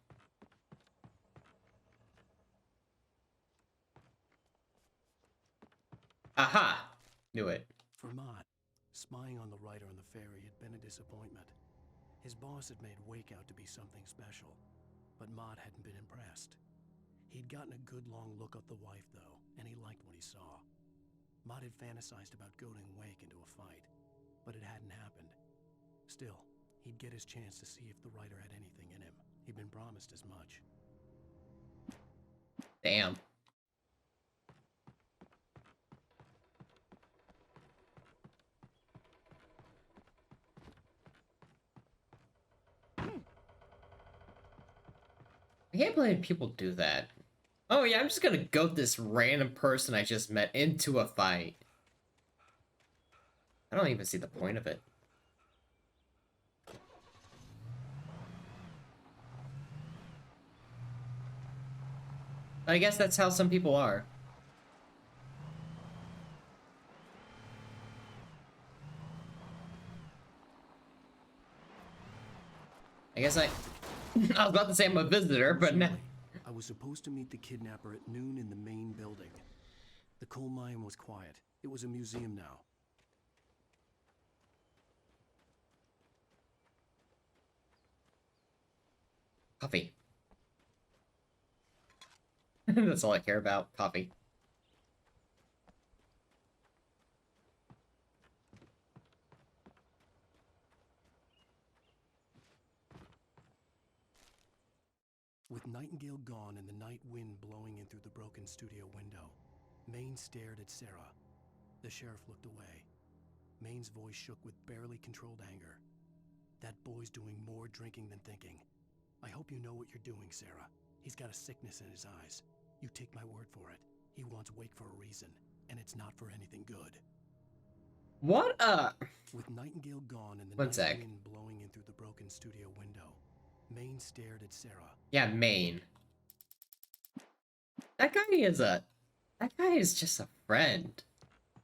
Aha! Knew it. For Mott, spying on the writer on the ferry had been a disappointment. His boss had made Wake out to be something special, but Mott hadn't been impressed. He'd gotten a good long look at the wife, though, and he liked what he saw. Mott had fantasized about goading Wake into a fight, but it hadn't happened. Still, he'd get his chance to see if the writer had anything in him. He'd been promised as much. Damn. I can't believe people do that. Oh yeah, I'm just gonna goat this random person I just met into a fight. I don't even see the point of it. I guess that's how some people are. I guess I was about to say I'm a visitor, but now... I was supposed to meet the kidnapper at noon in the main building. The coal mine was quiet. It was a museum now. Coffee. That's all I care about. Coffee. With Nightingale gone and the night wind blowing in through the broken studio window, Maine stared at Sarah. The sheriff looked away. Maine's voice shook with barely controlled anger. That boy's doing more drinking than thinking. I hope you know what you're doing, Sarah. He's got a sickness in his eyes. You take my word for it. He wants Wake for a reason, and it's not for anything good. What With Nightingale gone and the One night sec. wind blowing in through the broken studio window, Maine stared at Sarah. Yeah, Maine. That guy is just a friend.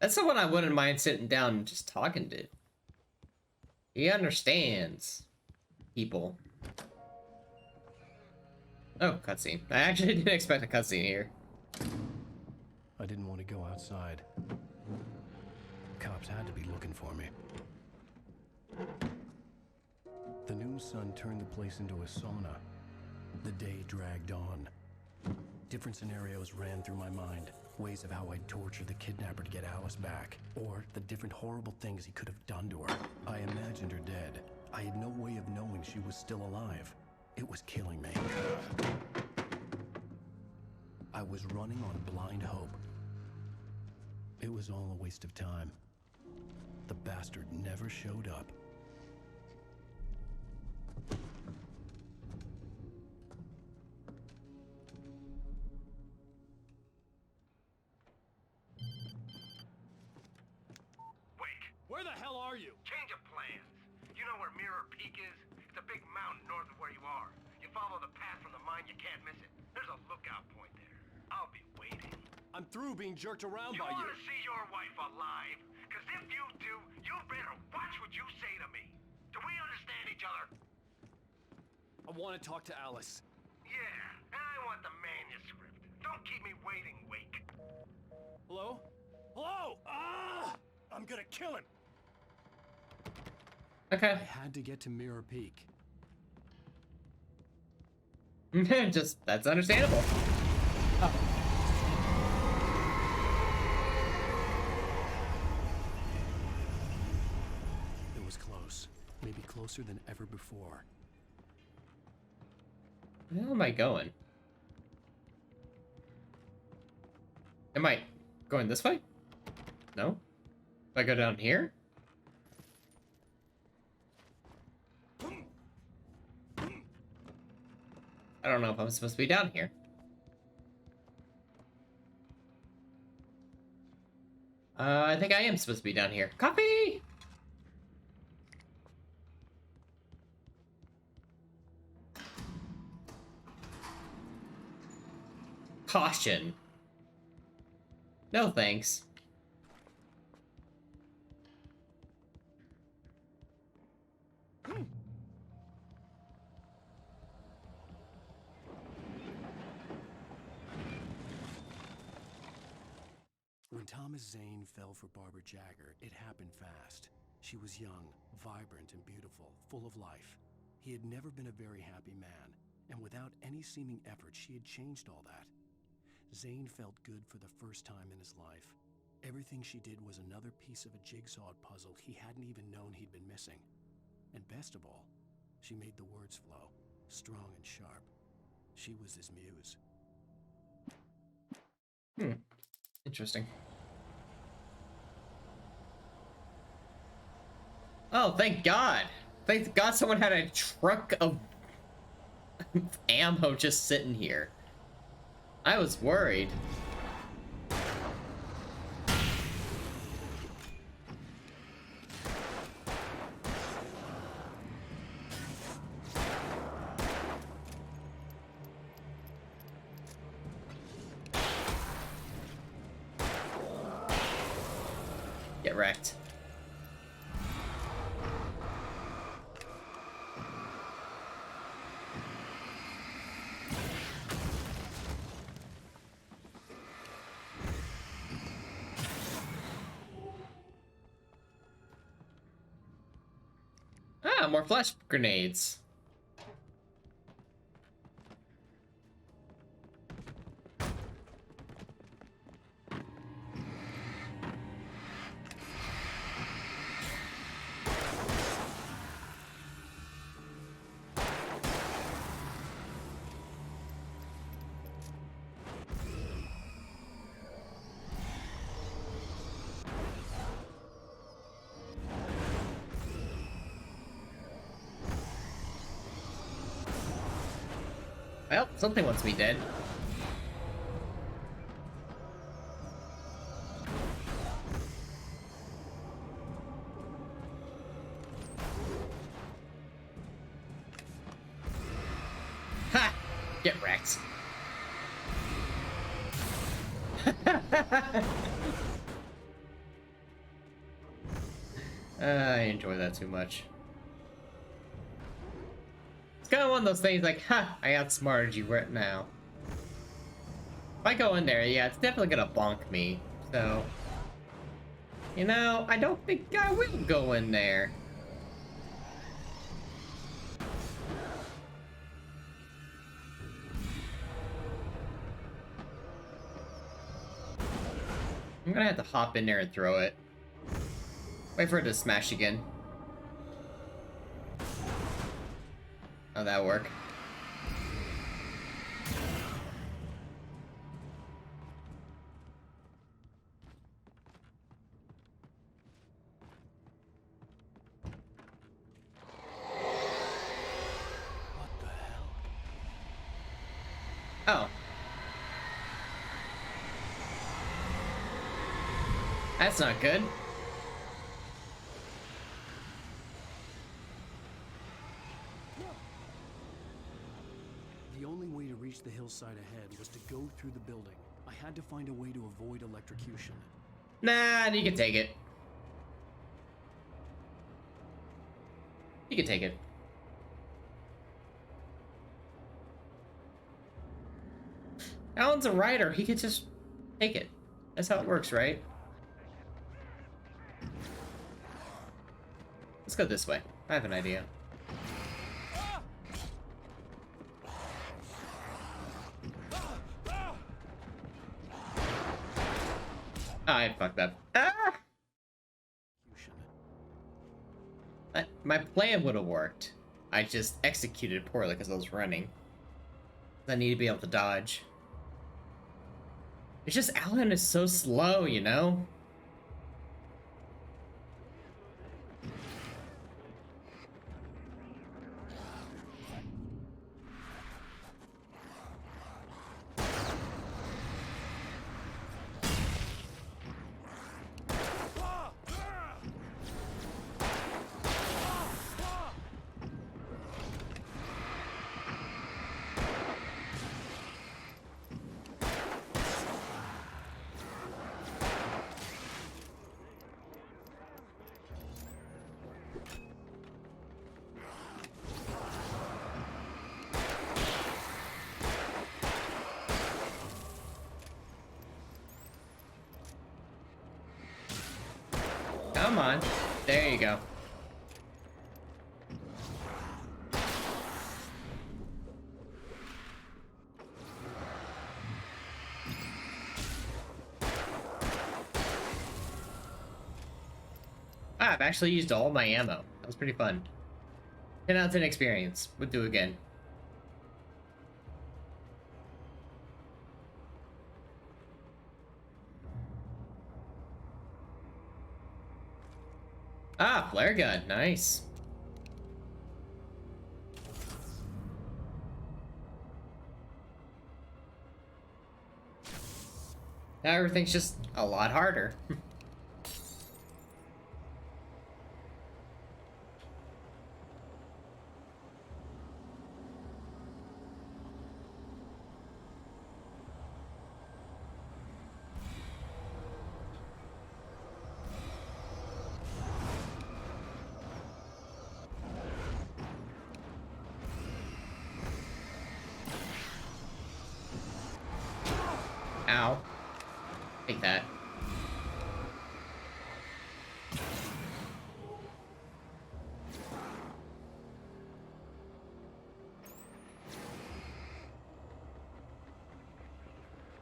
That's someone I wouldn't mind sitting down and just talking to. He understands people. Oh, cutscene. I actually didn't expect a cutscene here. I didn't want to go outside. Cops had to be looking for me. The noon sun turned the place into a sauna. The day dragged on. Different scenarios ran through my mind. Ways of how I'd torture the kidnapper to get Alice back. Or the different horrible things he could have done to her. I imagined her dead. I had no way of knowing she was still alive. It was killing me. I was running on blind hope. It was all a waste of time. The bastard never showed up. Where the hell are you? Change of plans. You know where Mirror Peak is? It's a big mountain north of where you are. You follow the path from the mine, you can't miss it. There's a lookout point there. I'll be waiting. I'm through being jerked around You by you. want to see your wife alive? Because if you do, you better watch what you say to me. Do we understand each other? I want to talk to Alice. Yeah, and I want the manuscript. Don't keep me waiting, Wake. Hello? Hello? Ah! I'm gonna kill him. Okay. I had to get to Mirror Peak. Just, that's understandable. It was close. Maybe closer than ever before. Where am I going? Am I going this way? No? If I go down here? I don't know if I'm supposed to be down here. I think I am supposed to be down here. Coffee! Caution. No thanks. When Thomas Zane fell for Barbara Jagger, it happened fast. She was young, vibrant, and beautiful, full of life. He had never been a very happy man, and without any seeming effort, she had changed all that. Zane felt good for the first time in his life. Everything she did was another piece of a jigsaw puzzle he hadn't even known he'd been missing. And best of all, she made the words flow, strong and sharp. She was his muse. Interesting. Oh, thank God. Thank God someone had a truck of ammo just sitting here. I was worried. Get wrecked. Ah, more flash grenades. Well, something wants me dead. Ha! Get wrecked. I enjoy that too much. It's kind of one of those things like, ha, I outsmarted you right now. If I go in there, yeah, it's definitely gonna bonk me. So, you know, I don't think I will go in there. I'm gonna have to hop in there and throw it. Wait for it to smash again. Oh, that'll work. What the hell? Oh. That's not good. The only way to reach the hillside ahead was to go through the building. I had to find a way to avoid electrocution. Nah, you can take it. You can take it. Alan's a writer. He could just take it. That's how it works, right? Let's go this way. I have an idea. I fucked up. Ah! My plan would have worked. I just executed poorly because I was running. I need to be able to dodge. It's just Alan is so slow, you know? Come on. There you go. Ah, I've actually used all my ammo. That was pretty fun. 10 out of 10 experience. Would do again. Ah, flare gun. Nice. Now everything's just a lot harder. Ow. Take that.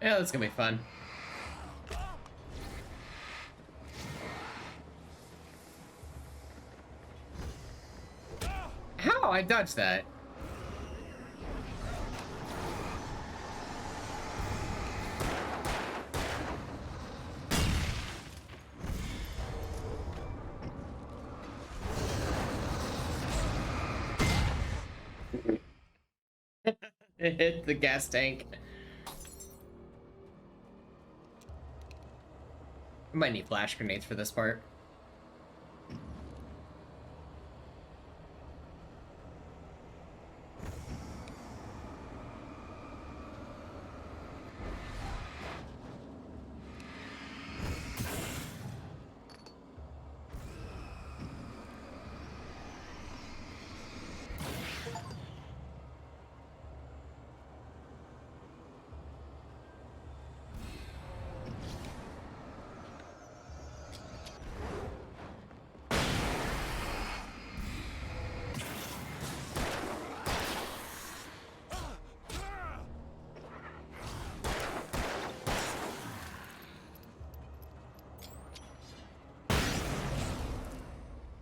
Yeah, that's gonna be fun. How? I dodged that. It hit the gas tank. I might need flash grenades for this part.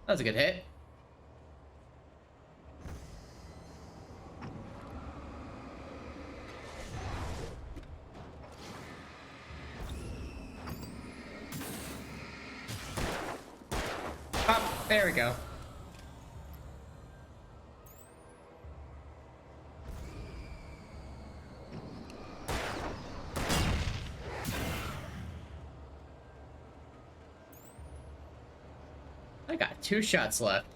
That was a good hit. Pop, there we go. I got 2 shots left.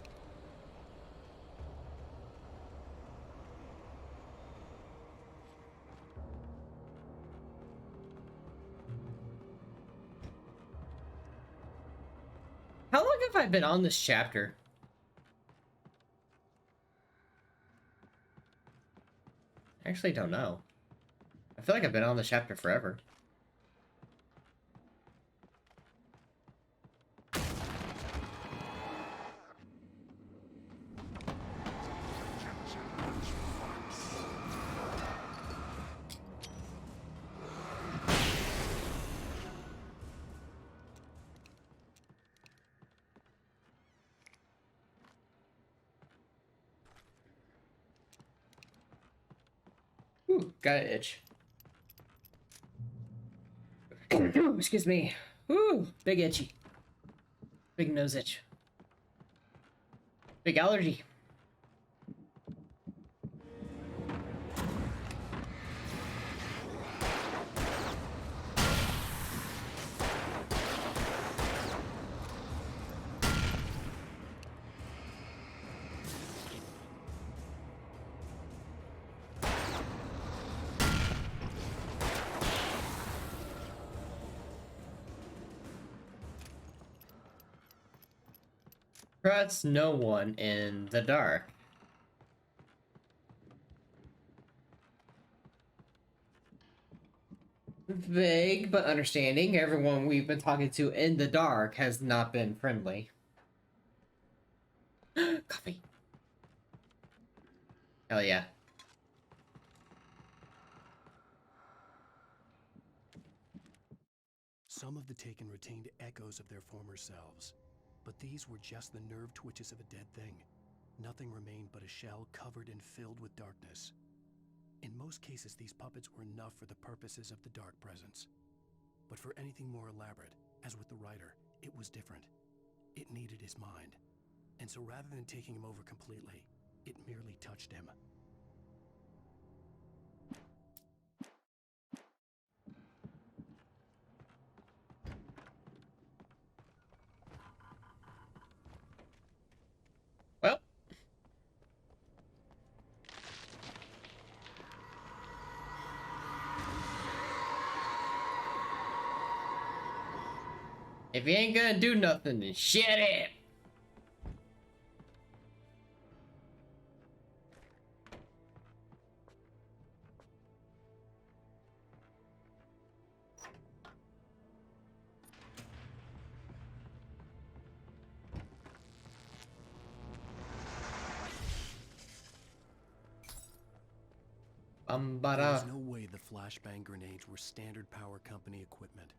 How long have I been on this chapter? I actually don't know. I feel like I've been on this chapter forever. Ooh, got an itch. Ooh, excuse me. Ooh, big itchy. Big nose itch. Big allergy. Trust no one in the dark. Vague but understanding. Everyone we've been talking to in the dark has not been friendly. Coffee. Hell yeah. Some of the Taken retained echoes of their former selves, but these were just the nerve twitches of a dead thing. Nothing remained but a shell covered and filled with darkness. In most cases, these puppets were enough for the purposes of the Dark Presence. But for anything more elaborate, as with the writer, it was different. It needed his mind. And so rather than taking him over completely, it merely touched him. Well. If you ain't gonna do nothing, then shut it. There was no way the flashbang grenades were Standard Power Company equipment.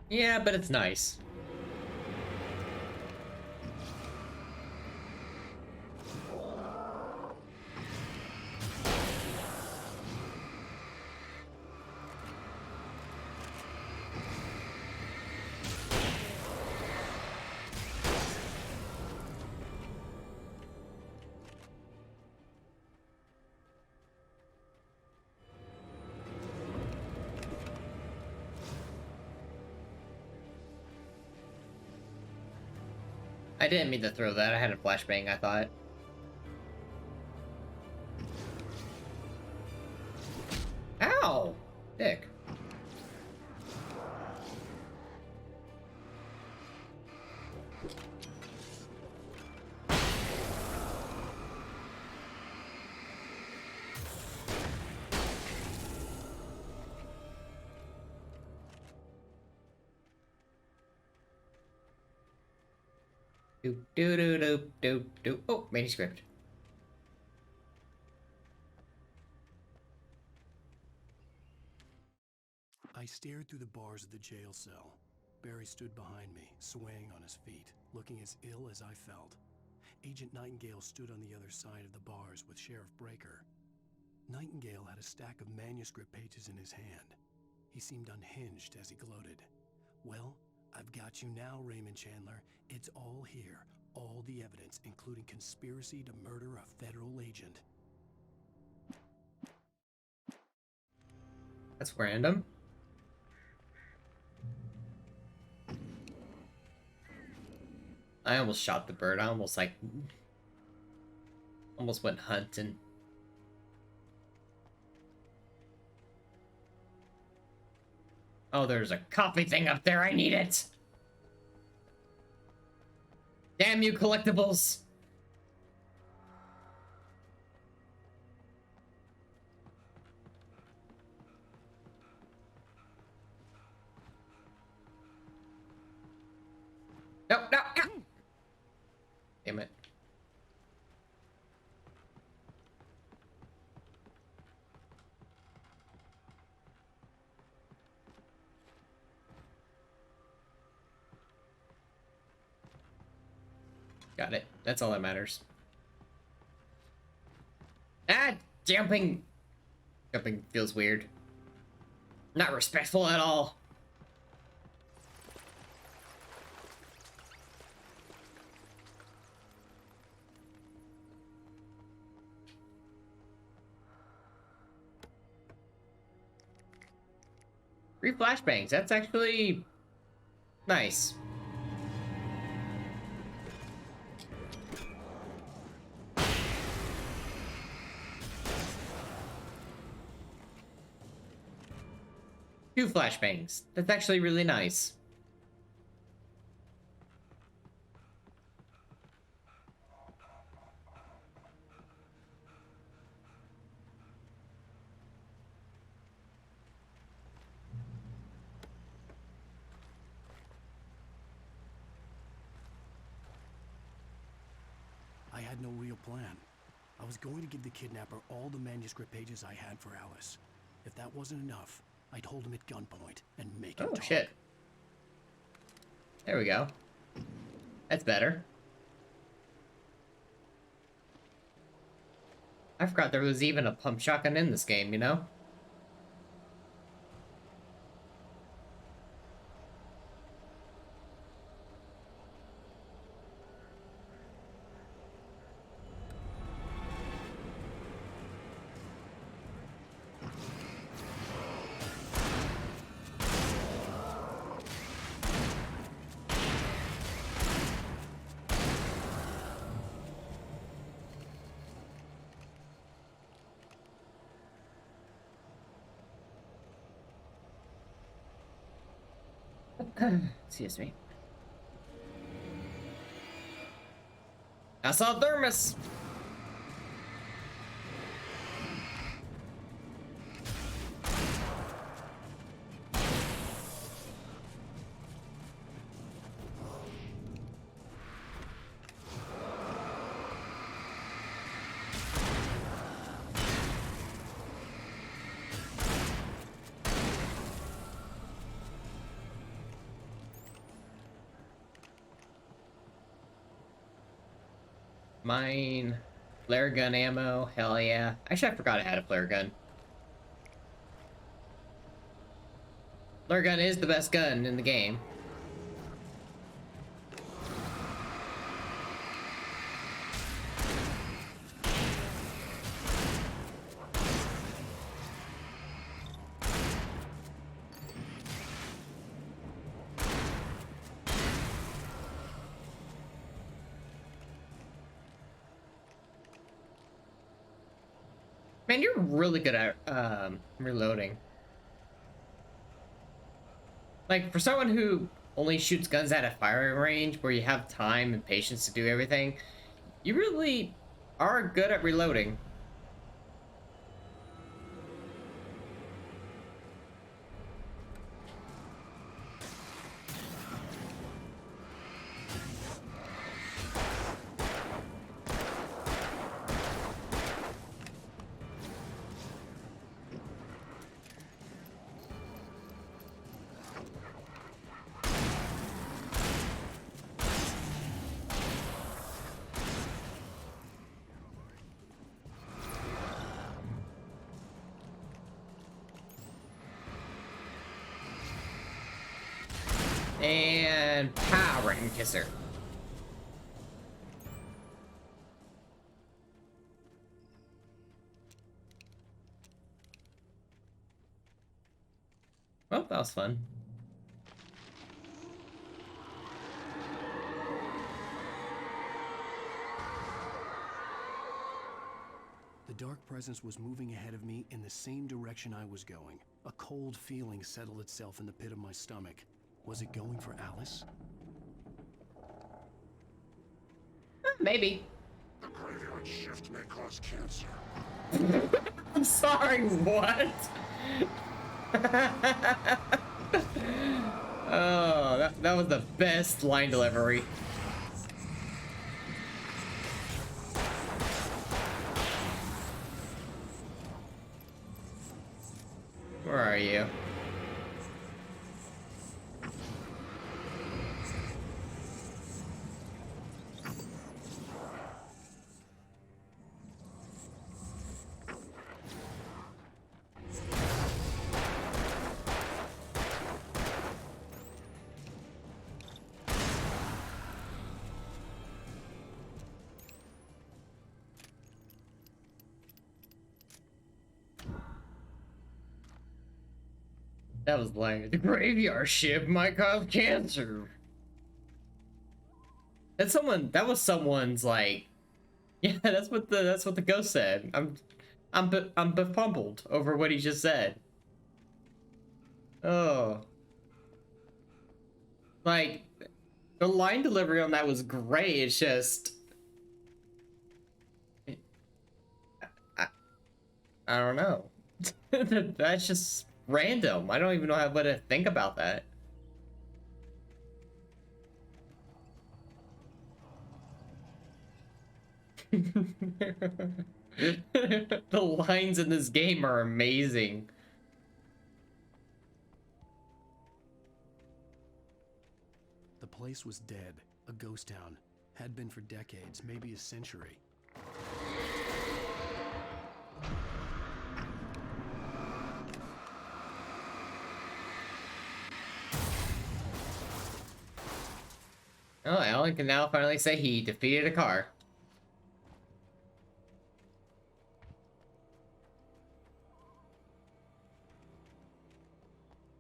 Yeah, but it's nice. I didn't mean to throw that. I had a flashbang, I thought. Ow! Dick. Doop doo doo doop doop doop. Oh, manuscript. I stared through the bars of the jail cell. Barry stood behind me, swaying on his feet, looking as ill as I felt. Agent Nightingale stood on the other side of the bars with Sheriff Breaker. Nightingale had a stack of manuscript pages in his hand. He seemed unhinged as he gloated. Well, I've got you now, Raymond Chandler. It's all here. All the evidence, including conspiracy to murder a federal agent. That's random. I almost shot the bird. I almost went hunting. Oh, there's a coffee thing up there. I need it. Damn you, collectibles. No, no, no. Damn it. Got it. That's all that matters. Ah, jumping. Jumping feels weird. Not respectful at all. Three flashbangs. That's actually nice. Two flashbangs. That's actually really nice. I had no real plan. I was going to give the kidnapper all the manuscript pages I had for Alice. If that wasn't enough, I'd hold him at gunpoint and make him Oh, talk. shit. There we go. That's better. I forgot there was even a pump shotgun in this game, you know? Excuse me. I saw a thermos. Mine. Flare gun ammo. Hell yeah. Actually, I forgot I had a flare gun. Flare gun is the best gun in the game. Man, you're really good at reloading. Like, for someone who only shoots guns at a firing range where you have time and patience to do everything, you really are good at reloading. And power and kisser. Well, that was fun. The dark presence was moving ahead of me in the same direction I was going. A cold feeling settled itself in the pit of my stomach. Was it going for Alice? Maybe. The graveyard shift may cause cancer. I'm sorry, what? Oh, that was the best line delivery. Where are you? That was like the graveyard shift might cause cancer. That's someone. That was someone's like. Yeah, that's what the ghost said. I'm befumbled over what he just said. Oh. Like, the line delivery on that was great. It's just. I don't know. That's just random. I don't even know how to think about that. The lines in this game are amazing. The place was dead, a ghost town. Had been for decades, maybe a century. Oh, Alan can now finally say he defeated a car.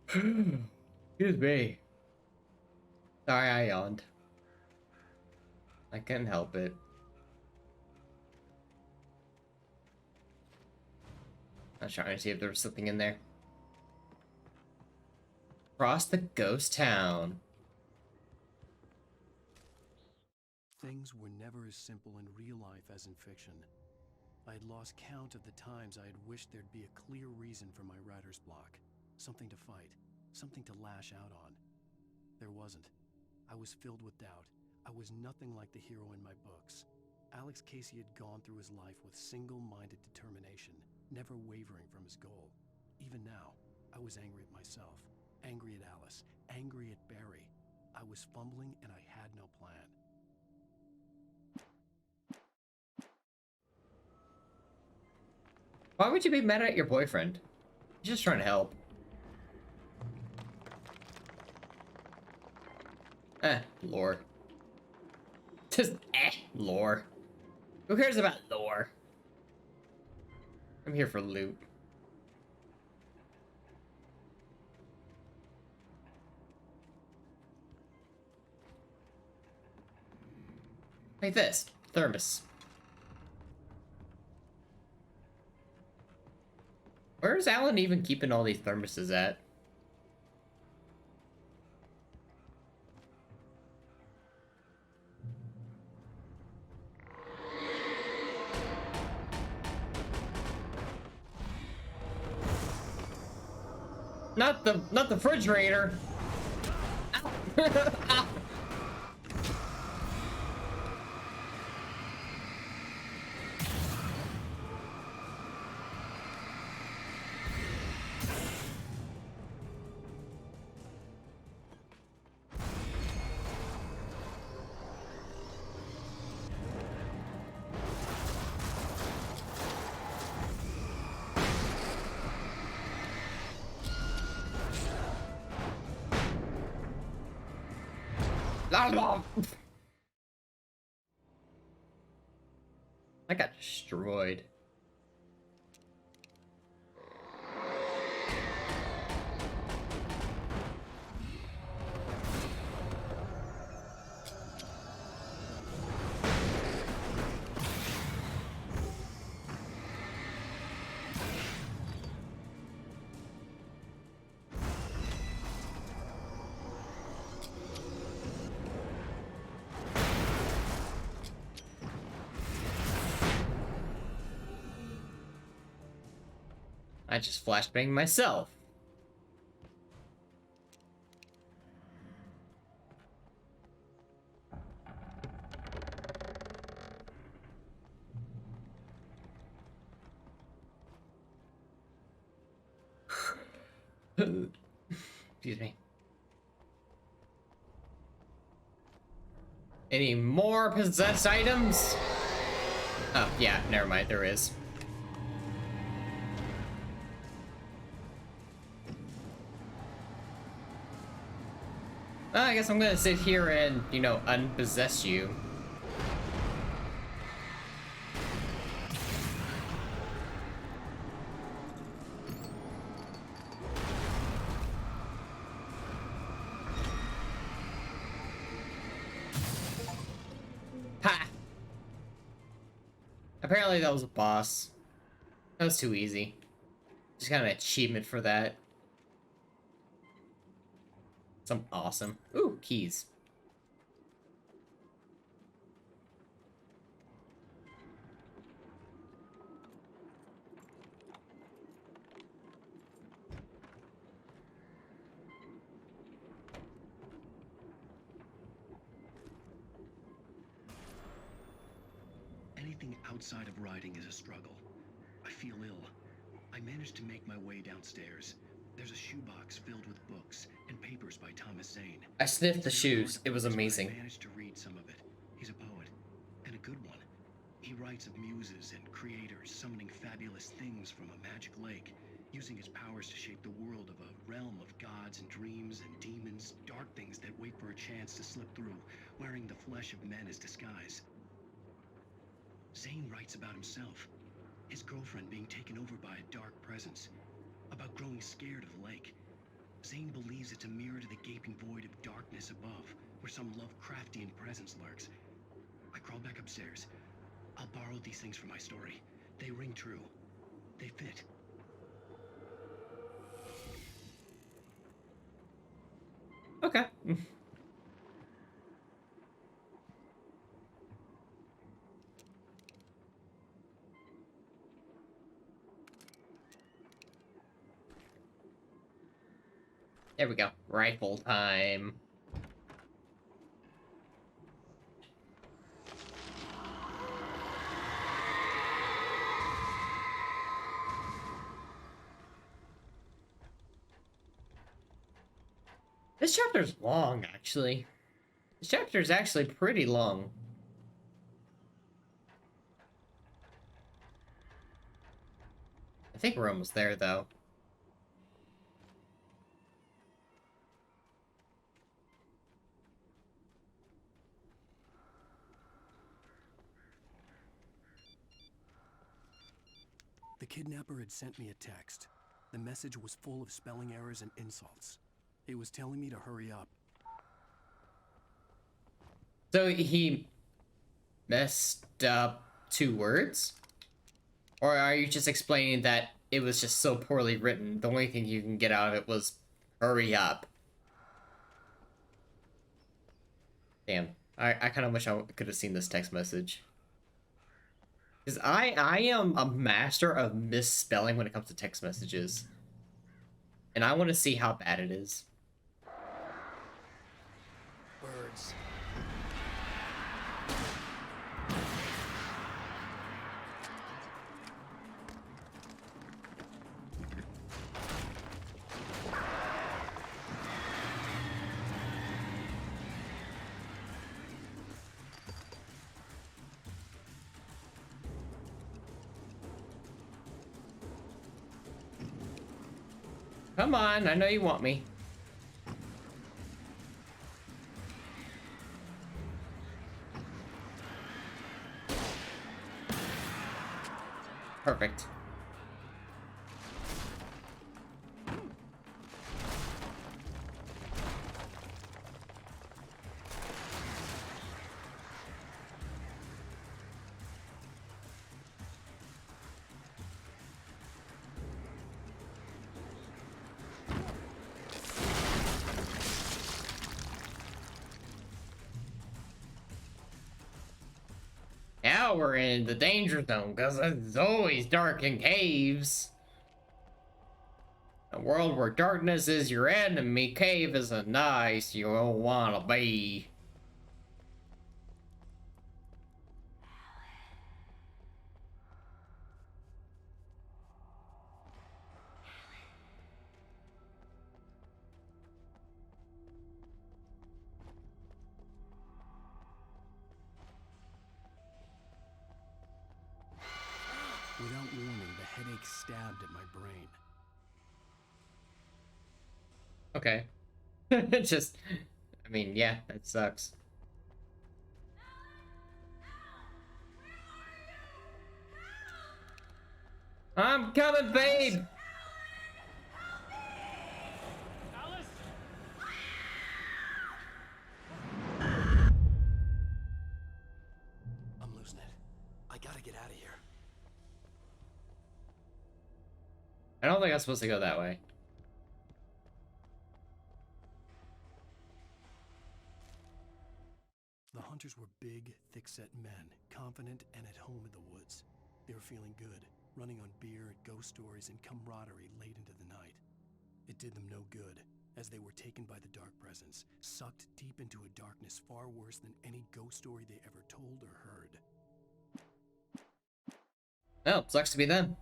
Excuse me. Sorry I yawned. I couldn't help it. I was trying to see if there was something in there. Across the ghost town. Things were never as simple in real life as in fiction. I had lost count of the times I had wished there'd be a clear reason for my writer's block. Something to fight, something to lash out on. There wasn't. I was filled with doubt. I was nothing like the hero in my books. Alex Casey had gone through his life with single-minded determination, never wavering from his goal. Even now, I was angry at myself, angry at Alice, angry at Barry. I was fumbling and I had no plan. Why would you be mad at your boyfriend? He's just trying to help. Lore. Just, lore. Who cares about lore? I'm here for loot. Like this. Thermos. Where's Alan even keeping all these thermoses at? Not the refrigerator. Ow. I got destroyed. I just flashbanged myself. Excuse me. Any more possessed items? Oh, yeah, never mind, there is. I guess I'm gonna sit here and, you know, unpossess you. Ha! Apparently that was a boss. That was too easy. Just got an achievement for that. Some awesome. Ooh, keys. Anything outside of riding is a struggle. I feel ill. I managed to make my way downstairs. There's a shoebox filled with books and papers by Thomas Zane. I sniffed the shoes. It was amazing. I managed to read some of it. He's a poet, and a good one. He writes of muses and creators summoning fabulous things from a magic lake, using his powers to shape the world of a realm of gods and dreams and demons, dark things that wait for a chance to slip through, wearing the flesh of men as disguise. Zane writes about himself, his girlfriend being taken over by a dark presence, about growing scared of the lake. Zane believes it's a mirror to the gaping void of darkness above, where some Lovecraftian presence lurks. I crawl back upstairs. I'll borrow these things for my story. They ring true. They fit. Okay. There we go. Rifle time. This chapter's long, actually. This chapter is actually pretty long. I think we're almost there, though. The kidnapper had sent me a text. The message was full of spelling errors and insults. It was telling me to hurry up. So he messed up 2 words? Or are you just explaining that it was just so poorly written. The only thing you can get out of it was hurry up. Damn. I kind of wish I could have seen this text message. Because I am a master of misspelling when it comes to text messages. And I want to see how bad it is. Birds. Come on, I know you want me. Perfect. Now we're in the danger zone, because it's always dark in caves. A world where darkness is your enemy, cave is a nice you don't wanna be. Without warning, the headache stabbed at my brain. Okay. Just, I mean, yeah, that sucks. I'm coming, babe! I'm losing it. I gotta get out of here. I don't think I'm supposed to go that way. The hunters were big, thick-set men, confident and at home in the woods. They were feeling good, running on beer, ghost stories, and camaraderie late into the night. It did them no good, as they were taken by the dark presence, sucked deep into a darkness far worse than any ghost story they ever told or heard. Well, sucks to be them.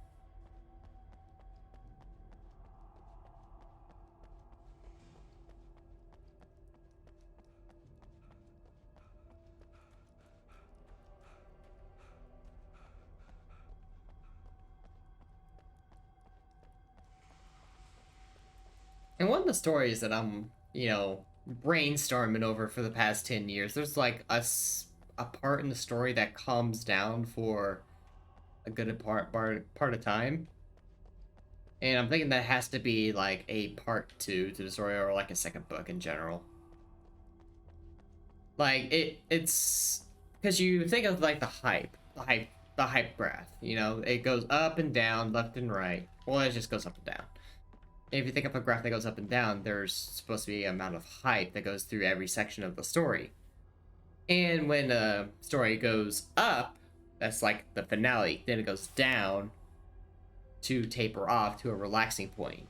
And one of the stories that I'm, you know, brainstorming over for the past 10 years, there's like a part in the story that calms down for a good part of time. And I'm thinking that has to be like a part 2 to the story, or like a second book in general. Like it's because you think of like the hype graph, you know, it goes up and down, left and right. Well, it just goes up and down. If you think of a graph that goes up and down, there's supposed to be an amount of hype that goes through every section of the story. And when a story goes up, that's like the finale. Then it goes down to taper off to a relaxing point.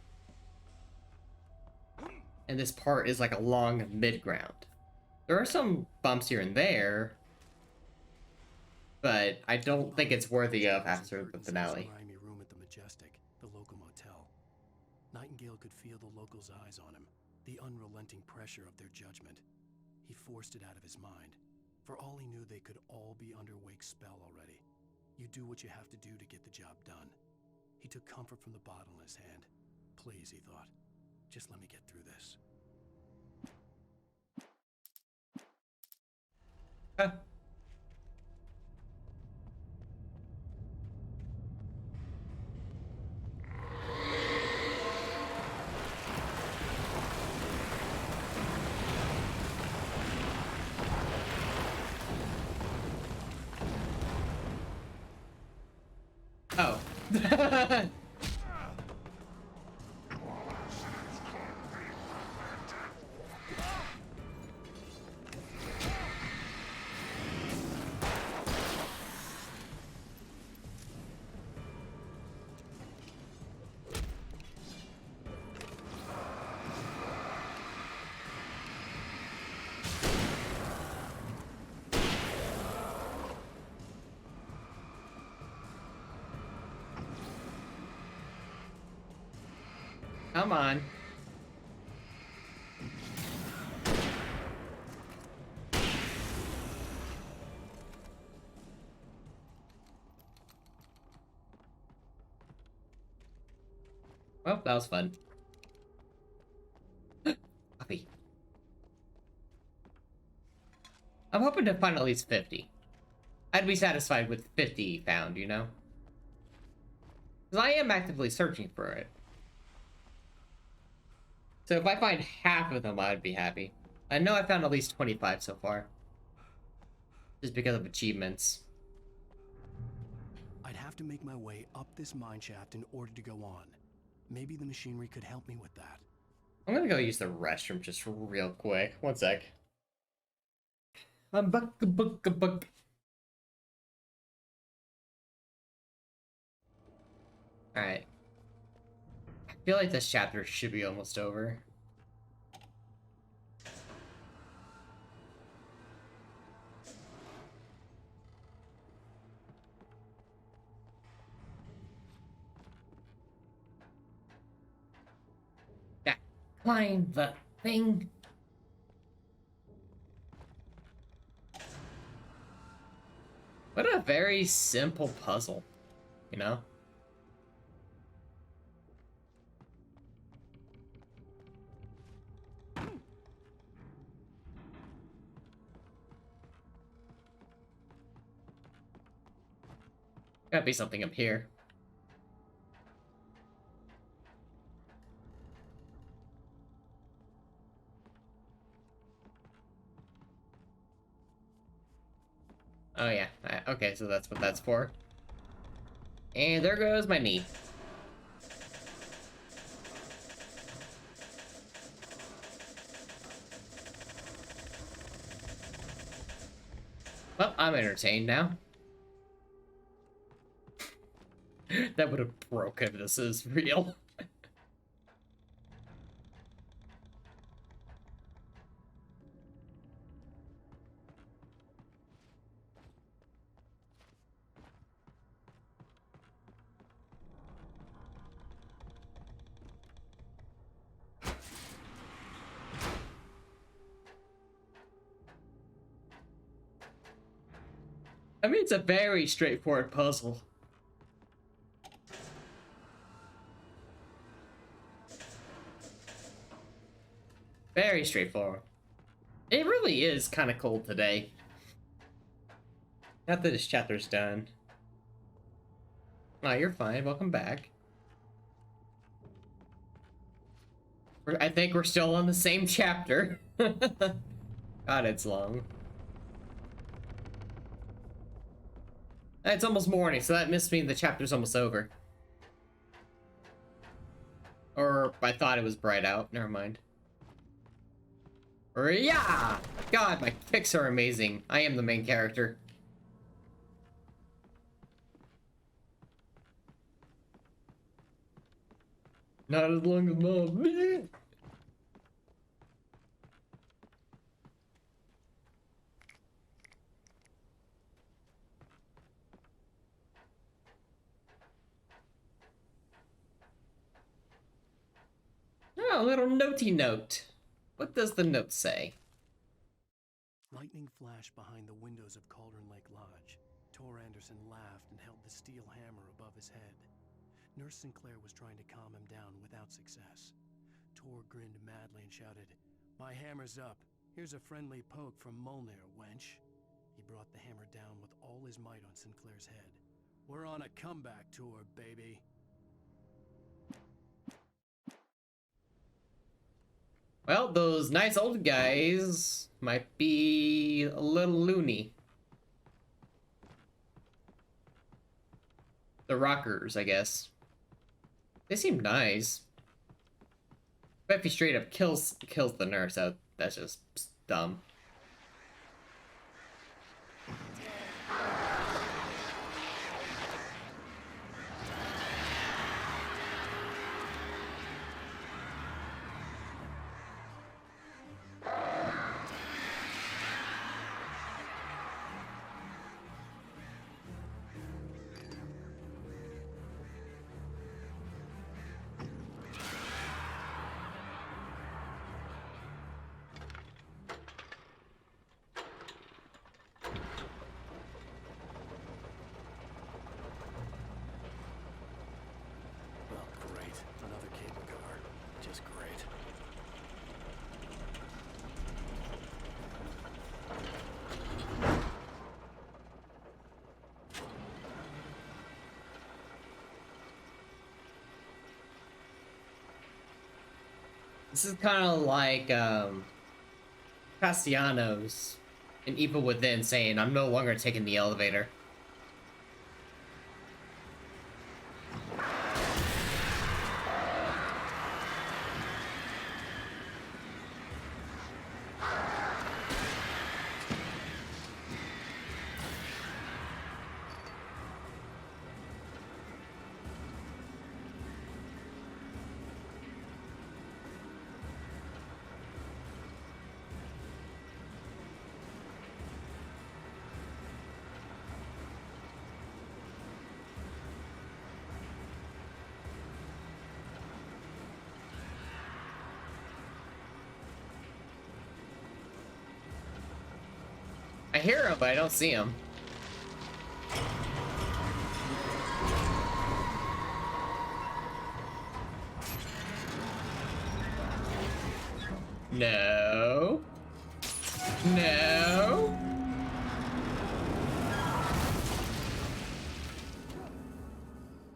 And this part is like a long mid-ground. There are some bumps here and there, but I don't think it's worthy of after the finale. Room at the Majestic, the local motel. Nightingale could feel the locals' eyes on him, the unrelenting pressure of their judgment. He forced it out of his mind. For all he knew, they could all be under Wake's spell already. You do what you have to do to get the job done. He took comfort from the bottle in his hand. Please, he thought, just let me get through this. Oh. Come on. Well, that was fun. Puppy. I'm hoping to find at least 50. I'd be satisfied with 50 found, you know? Because I am actively searching for it. So if I find half of them, I'd be happy. I know I found at least 25 so far. Just because of achievements. I'd have to make my way up this mine shaft in order to go on. Maybe the machinery could help me with that. I'm gonna go use the restroom just real quick. One sec. Alright. I feel like this chapter should be almost over. Yeah, climb the thing. What a very simple puzzle, you know? Gotta be something up here. Oh yeah, okay, so that's what that's for. And there goes my knee. Well, I'm entertained now. That would have broke if this is real. I mean, it's a very straightforward puzzle. Very straightforward. It really is kind of cold today. Not that this chapter's done. Oh, you're fine. Welcome back. I think we're still on the same chapter. God, it's long. It's almost morning, so that must mean the chapter's almost over. Or I thought it was bright out. Never mind. Yeah! God, my kicks are amazing. I am the main character. Not as long as Mom. Oh, a little notey note. What does the note say? Lightning flashed behind the windows of Cauldron Lake Lodge. Tor Anderson laughed and held the steel hammer above his head. Nurse Sinclair was trying to calm him down without success. Tor grinned madly and shouted, "My hammer's up. Here's a friendly poke from Molnir, wench." He brought the hammer down with all his might on Sinclair's head. "We're on a comeback tour, baby." Well, those nice old guys might be a little loony. The rockers, I guess. They seem nice. But if he straight up kills the nurse, that's just dumb. This is kind of like Castellanos in Evil Within saying, "I'm no longer taking the elevator." I hear him, but I don't see him. No. No.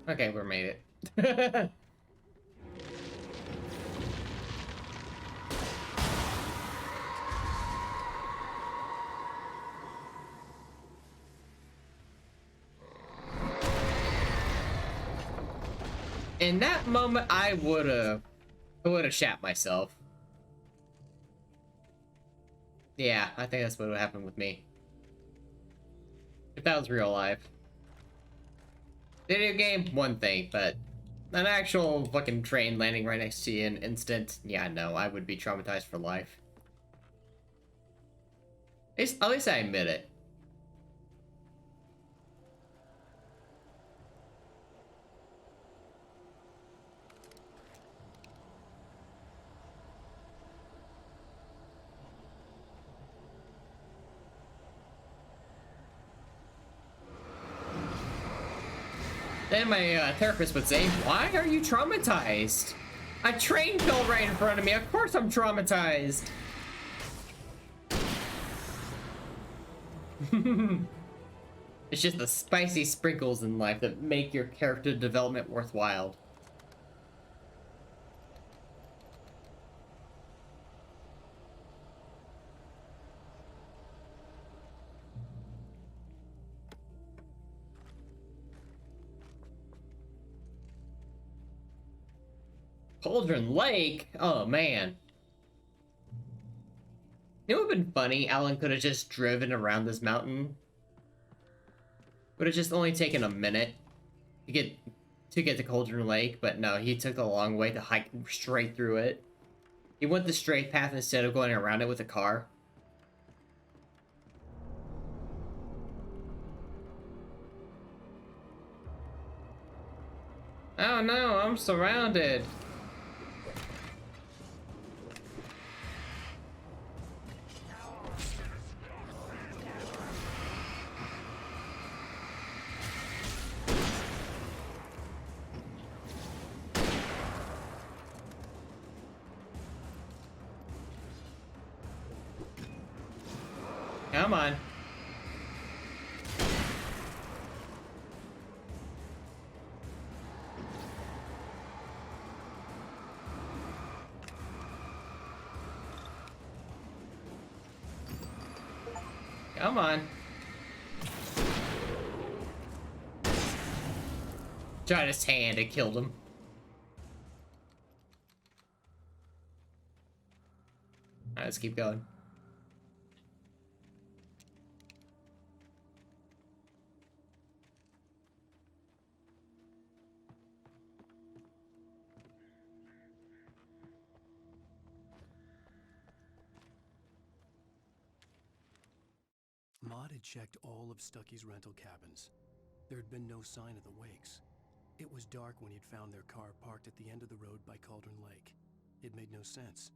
Okay, we made it. In that moment, I would've shat myself. Yeah, I think that's what would happen with me. If that was real life. Video game, one thing, but an actual fucking train landing right next to you in an instant, yeah, no, I would be traumatized for life. At least I admit it. Then my therapist would say, "Why are you traumatized? A train fell right in front of me. Of course I'm traumatized." It's just the spicy sprinkles in life that make your character development worthwhile. Cauldron Lake? Oh, man. It would have been funny. Alan could have just driven around this mountain. Would have just only taken a minute to get to Cauldron Lake, but no, he took the long way to hike straight through it. He went the straight path instead of going around it with a car. Oh no, I'm surrounded. Come on. Come on. Tried his hand and killed him. Alright, let's keep going. Maud had checked all of Stucky's rental cabins. There had been no sign of the Wakes. It was dark when he'd found their car parked at the end of the road by Cauldron Lake. It made no sense.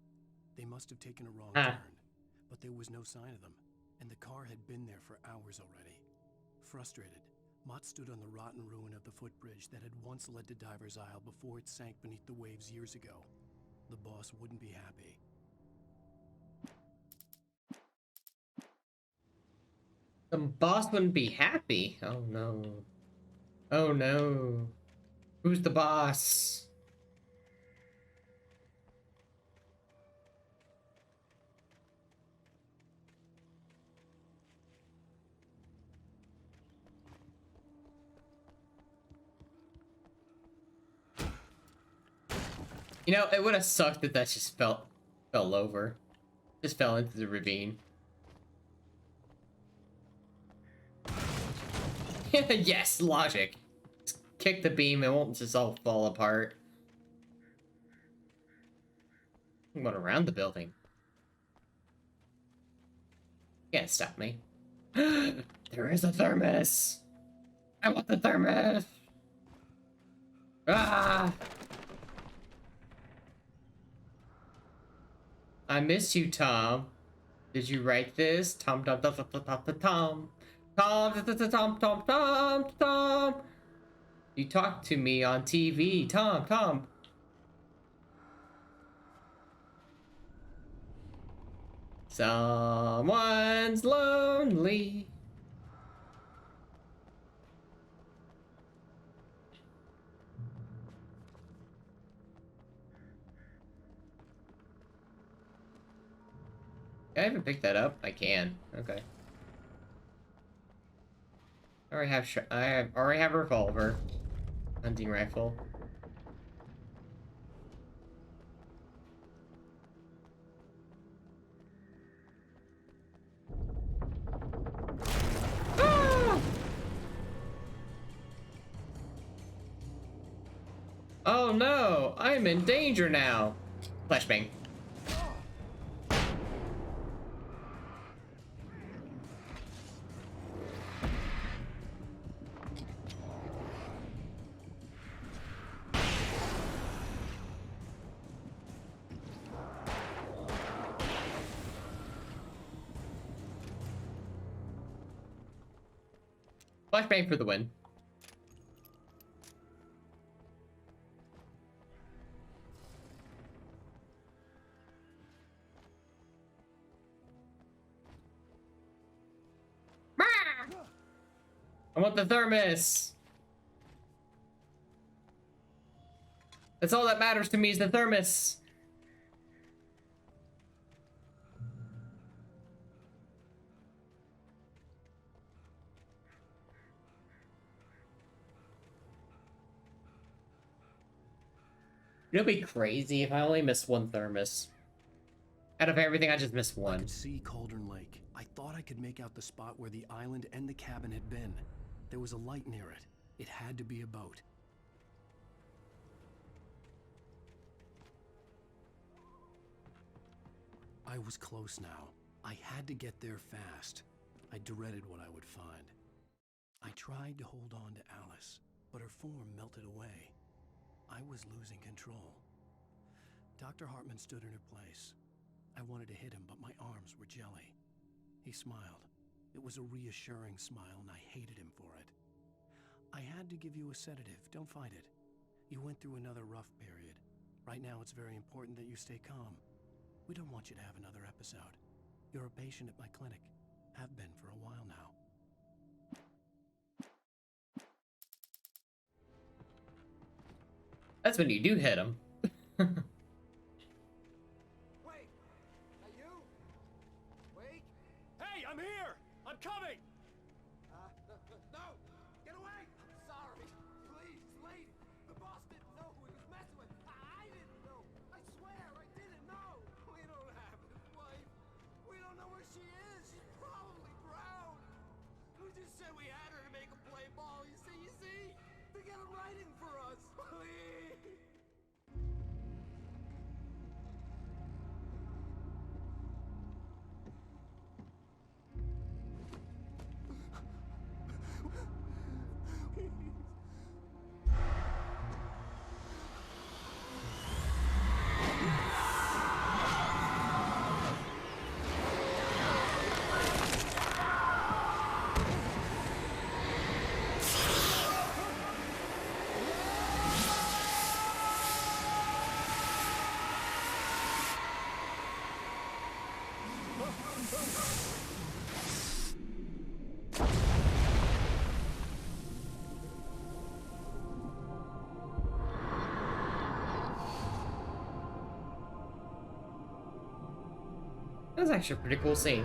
They must have taken a wrong turn, but there was no sign of them, and the car had been there for hours already. Frustrated, Mott stood on the rotten ruin of the footbridge that had once led to Diver's Isle before it sank beneath the waves years ago. The boss wouldn't be happy. The boss wouldn't be happy. Oh no. Oh no. Who's the boss? You know, it would have sucked if that just fell over. Just fell into the ravine. Yes, logic. Just kick the beam, it won't just all fall apart. I'm going around the building. Can't stop me. There is a thermos! I want the thermos! Ah! I miss you, Tom. Did you write this? Tom, Tom, Tom, Tom, Tom, Tom, Tom, Tom, Tom, Tom, Tom, Tom. You talked to me on TV, Tom, Tom. Someone's lonely. Can I even pick that up? I can. Okay. I already have a revolver. Hunting rifle. Ah! Oh no! I'm in danger now! Flashbang. Flashbang for the win. I want the thermos. That's all that matters to me is the thermos. It'd be crazy if I only missed one thermos. Out of everything, I just missed I one. could see Cauldron Lake. I thought I could make out the spot where the island and the cabin had been. There was a light near it. It had to be a boat. I was close now. I had to get there fast. I dreaded what I would find. I tried to hold on to Alice, but her form melted away. I was losing control. Dr. Hartman stood in her place. I wanted to hit him, but my arms were jelly. He smiled. It was a reassuring smile, and I hated him for it. I had to give you a sedative. Don't fight it. You went through another rough period. Right now, it's very important that you stay calm. We don't want you to have another episode. You're a patient at my clinic. Have been for a while now. That's when you do hit him. Wait! Are you? Wait! Hey, I'm here! I'm coming! No! Get away! I'm sorry. Please, wait! The boss didn't know who he was messing with. I didn't know. I swear, I didn't know. We don't have his wife. We don't know where she is. She's probably drowned. We just said we had her to make a play ball. You see? To get him writing for us. Please! That's actually a pretty cool scene.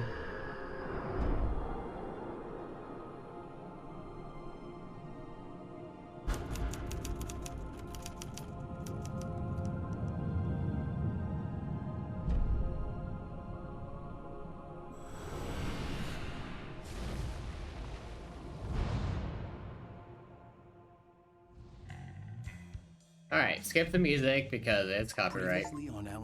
Alright, skip the music because it's copyright. Previously on